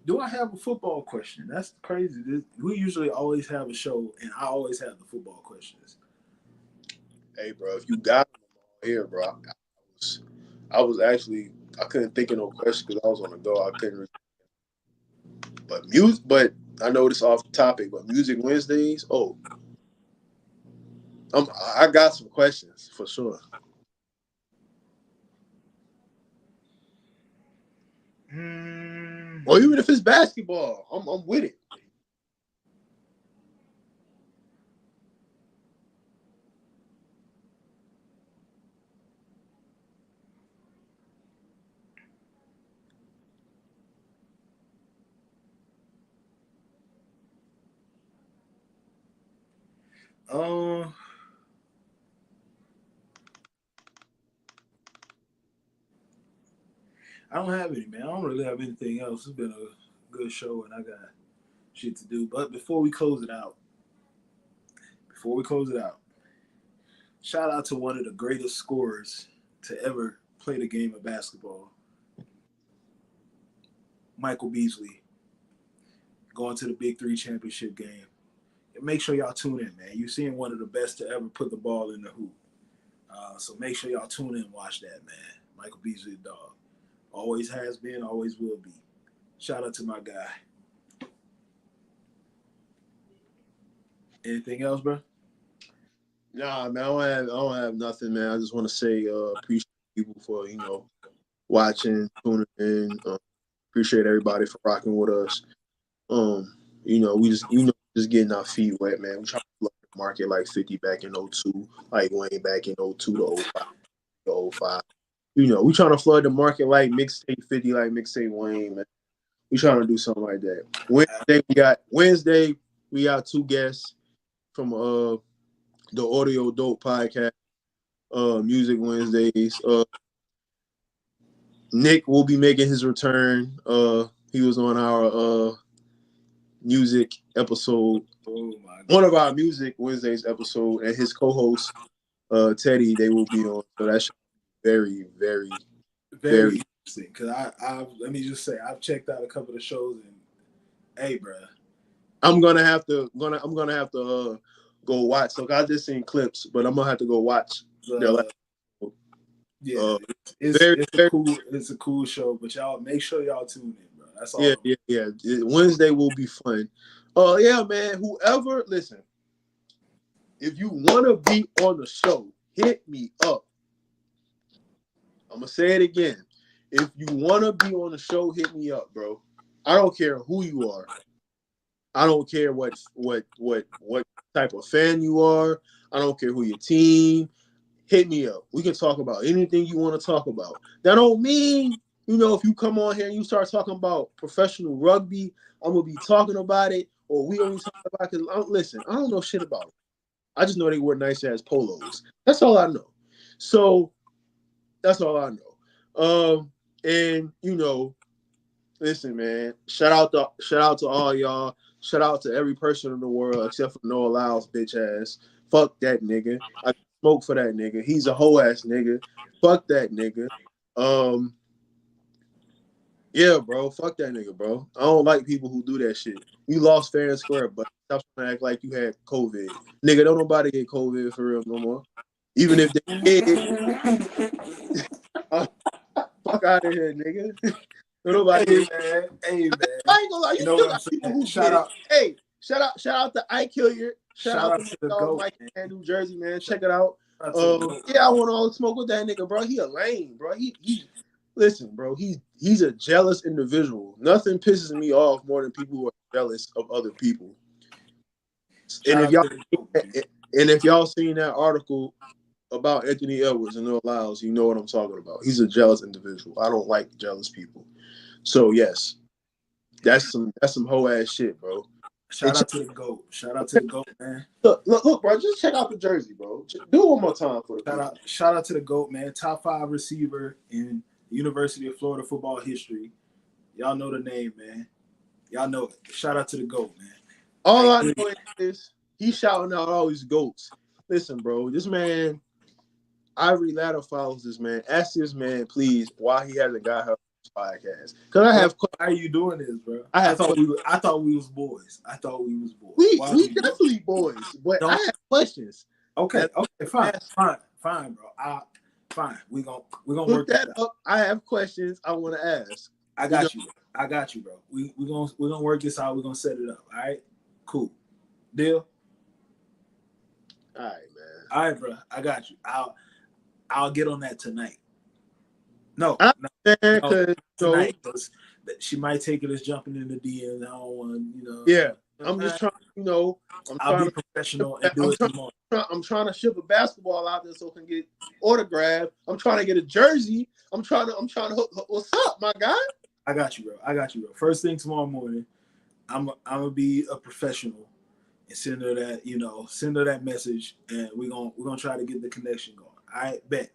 Do I have a football question? That's crazy. We usually always have a show, and I always have the football questions. Hey, bro, if you got them here, bro, I couldn't think of no question because I was on the go. I couldn't. But I know this off topic, but Music Wednesdays. Oh, I got some questions for sure. Or even if it's basketball, I'm with it. I don't have any, man. I don't really have anything else. It's been a good show, and I got shit to do. But before we close it out, shout out to one of the greatest scorers to ever play the game of basketball, Michael Beasley, going to the Big 3 championship game. And make sure y'all tune in, man. You're seeing one of the best to ever put the ball in the hoop. So make sure y'all tune in and watch that, man. Michael Beasley, the dog. Always has been, always will be. Shout out to my guy. Anything else, bro? Nah, man, I don't have nothing, man. I just want to say appreciate people for, watching, tuning in. Appreciate everybody for rocking with us. We just getting our feet wet, man. We trying to flood the market like 50 back in 02, like Wayne back in 02 to 05, to 05. We trying to flood the market like mixtape 50, like mixtape Wayne, man. We trying to do something like that. Wednesday we got 2 guests from the Audio Dope podcast, Music Wednesdays. Nick will be making his return. He was on our music episode, one of our Music Wednesdays episode, and his co-host Teddy, they will be on. So that's very, very, very interesting. Because I let me just say, I've checked out a couple of shows, and hey, bro, I'm gonna have to go watch. So I just seen clips, but I'm gonna have to go watch. It's a cool show, but y'all make sure y'all tune in, bro. That's all. Yeah. Wednesday will be fun. Oh yeah, man. Whoever, listen. If you want to be on the show, hit me up. I'm gonna say it again. If you want to be on the show, hit me up, bro. I don't care who you are. I don't care what type of fan you are. I don't care who your team. Hit me up. We can talk about anything you want to talk about. That don't mean, if you come on here and you start talking about professional rugby, I'm gonna be talking about it, or we only talk about it. Because listen, I don't know shit about it. I just know they wear nice ass polos. That's all I know. So that's all I know. And listen, man. Shout out to all y'all. Shout out to every person in the world except for Noah Lyles, bitch ass. Fuck that nigga. I smoke for that nigga. He's a hoe ass nigga. Fuck that nigga. Yeah, bro. Fuck that nigga, bro. I don't like people who do that shit. You lost fair and square, but stop trying to act like you had COVID. Nigga, don't nobody get COVID for real no more. Even if they did, fuck out of here, nigga. Nobody. Hey man. I ain't gonna lie. You You know still what I'm got people saying? who get it. Hey, shout out to Ike Hilliard. Shout Shout out out to to the dog GOAT, Mike man. in New Jersey, man. Check it out. Shout out to the GOAT. Yeah, I want all the smoke with that nigga, bro. He a lame, bro. He listen, bro. He's a jealous individual. Nothing pisses me off more than people who are jealous of other people. And Shout if out y'all to the GOAT, man. and if y'all seen that article about Anthony Edwards and Noah Lyles, you know what I'm talking about. He's a jealous individual. I don't like jealous people. So yes, that's some hoe ass shit, bro. Shout out to the GOAT. Shout out to the GOAT, man. Look, bro. Just check out the jersey, bro. Do it one more time for the people. Shout out to the GOAT, man. Top 5 receiver in University of Florida football history. Y'all know the name, man. Y'all know it. Shout out to the GOAT, man. All I know is he's shouting out all these goats. Listen, bro, this man, Ivory Ladder follows this man. Ask this man, please, why he hasn't got her podcast. Because I have. Why are you doing this, bro? I thought we was boys. I thought we was boys. We definitely boys, but I have questions. Okay, fine, bro. Fine. We're gonna work that up. I have questions I want to ask. I got you, bro. We're gonna work this out. We're gonna set it up. All right, cool, deal. All right, man. All right, bro. I got you. I'll get on that tonight. No, because tonight, because she might take it as jumping in the DMs. I don't want, Yeah, I'm just trying. I'll be professional and do it tomorrow. I'm trying to ship a basketball out there so I can get autographed. I'm trying to get a jersey. I'm trying to hook. What's up, my guy? I got you, bro. First thing tomorrow morning, I'm gonna be a professional and send her that message, and we're gonna try to get the connection going. All right, bet.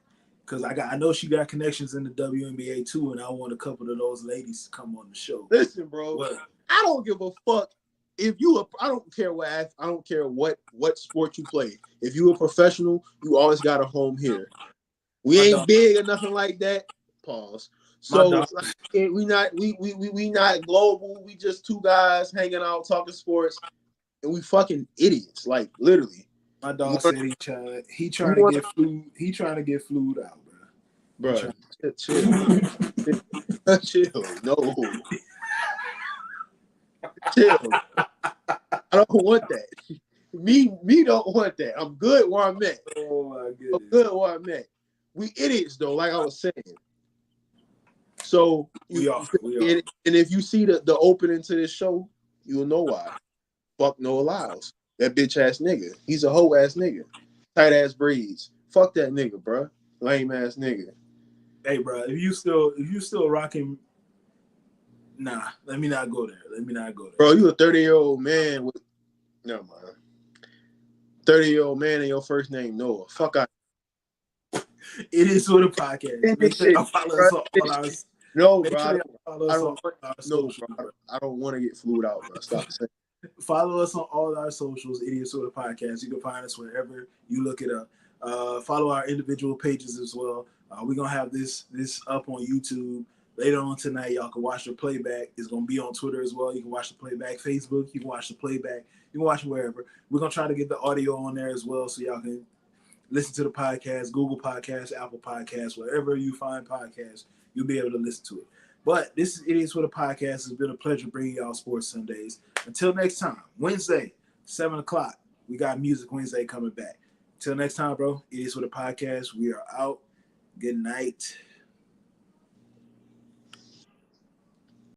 Because I know she got connections in the WNBA too, and I want a couple of those ladies to come on the show. Listen, bro, I don't give a fuck if I don't care what sport you play. If you a professional, you always got a home here. We ain't big or nothing like that. Pause. So we not global. We just two guys hanging out talking sports, and we fucking idiots. Like literally. My dog said he trying to get flued. He trying to get flued out, bro. Chill. Chill. No. Chill. I don't want that. Me don't want that. I'm good where I'm at. Oh my goodness. I'm good where I'm at. We idiots though, like I was saying. So we are. And if you see the opening to this show, you'll know why. Fuck Noah Lyles. That bitch ass nigga. He's a hoe ass nigga. Tight ass braids. Fuck that nigga, bro. Lame ass nigga. Hey, bro. If you still rocking, nah. Let me not go there. Bro, you a 30-year-old man with. Never mind. 30-year-old man and your first name Noah. Fuck out. It is for the podcast. Make sure y'all follow us on all our. No, bro. I don't want to get flued out, bro. Stop saying. Follow us on all our socials, Idiot Sorta Podcast. You can find us wherever you look it up. Follow our individual pages as well. We're going to have this up on YouTube later on tonight. Y'all can watch the playback. It's going to be on Twitter as well. You can watch the playback. Facebook, you can watch the playback. You can watch it wherever. We're going to try to get the audio on there as well so y'all can listen to the podcast, Google Podcasts, Apple Podcasts, wherever you find podcasts, you'll be able to listen to it. But this is Idiots with a Podcast. It's been a pleasure bringing y'all Sports Sundays. Until next time, Wednesday, 7 o'clock, we got Music Wednesday coming back. Until next time, bro, Idiots with a Podcast. We are out. Good night.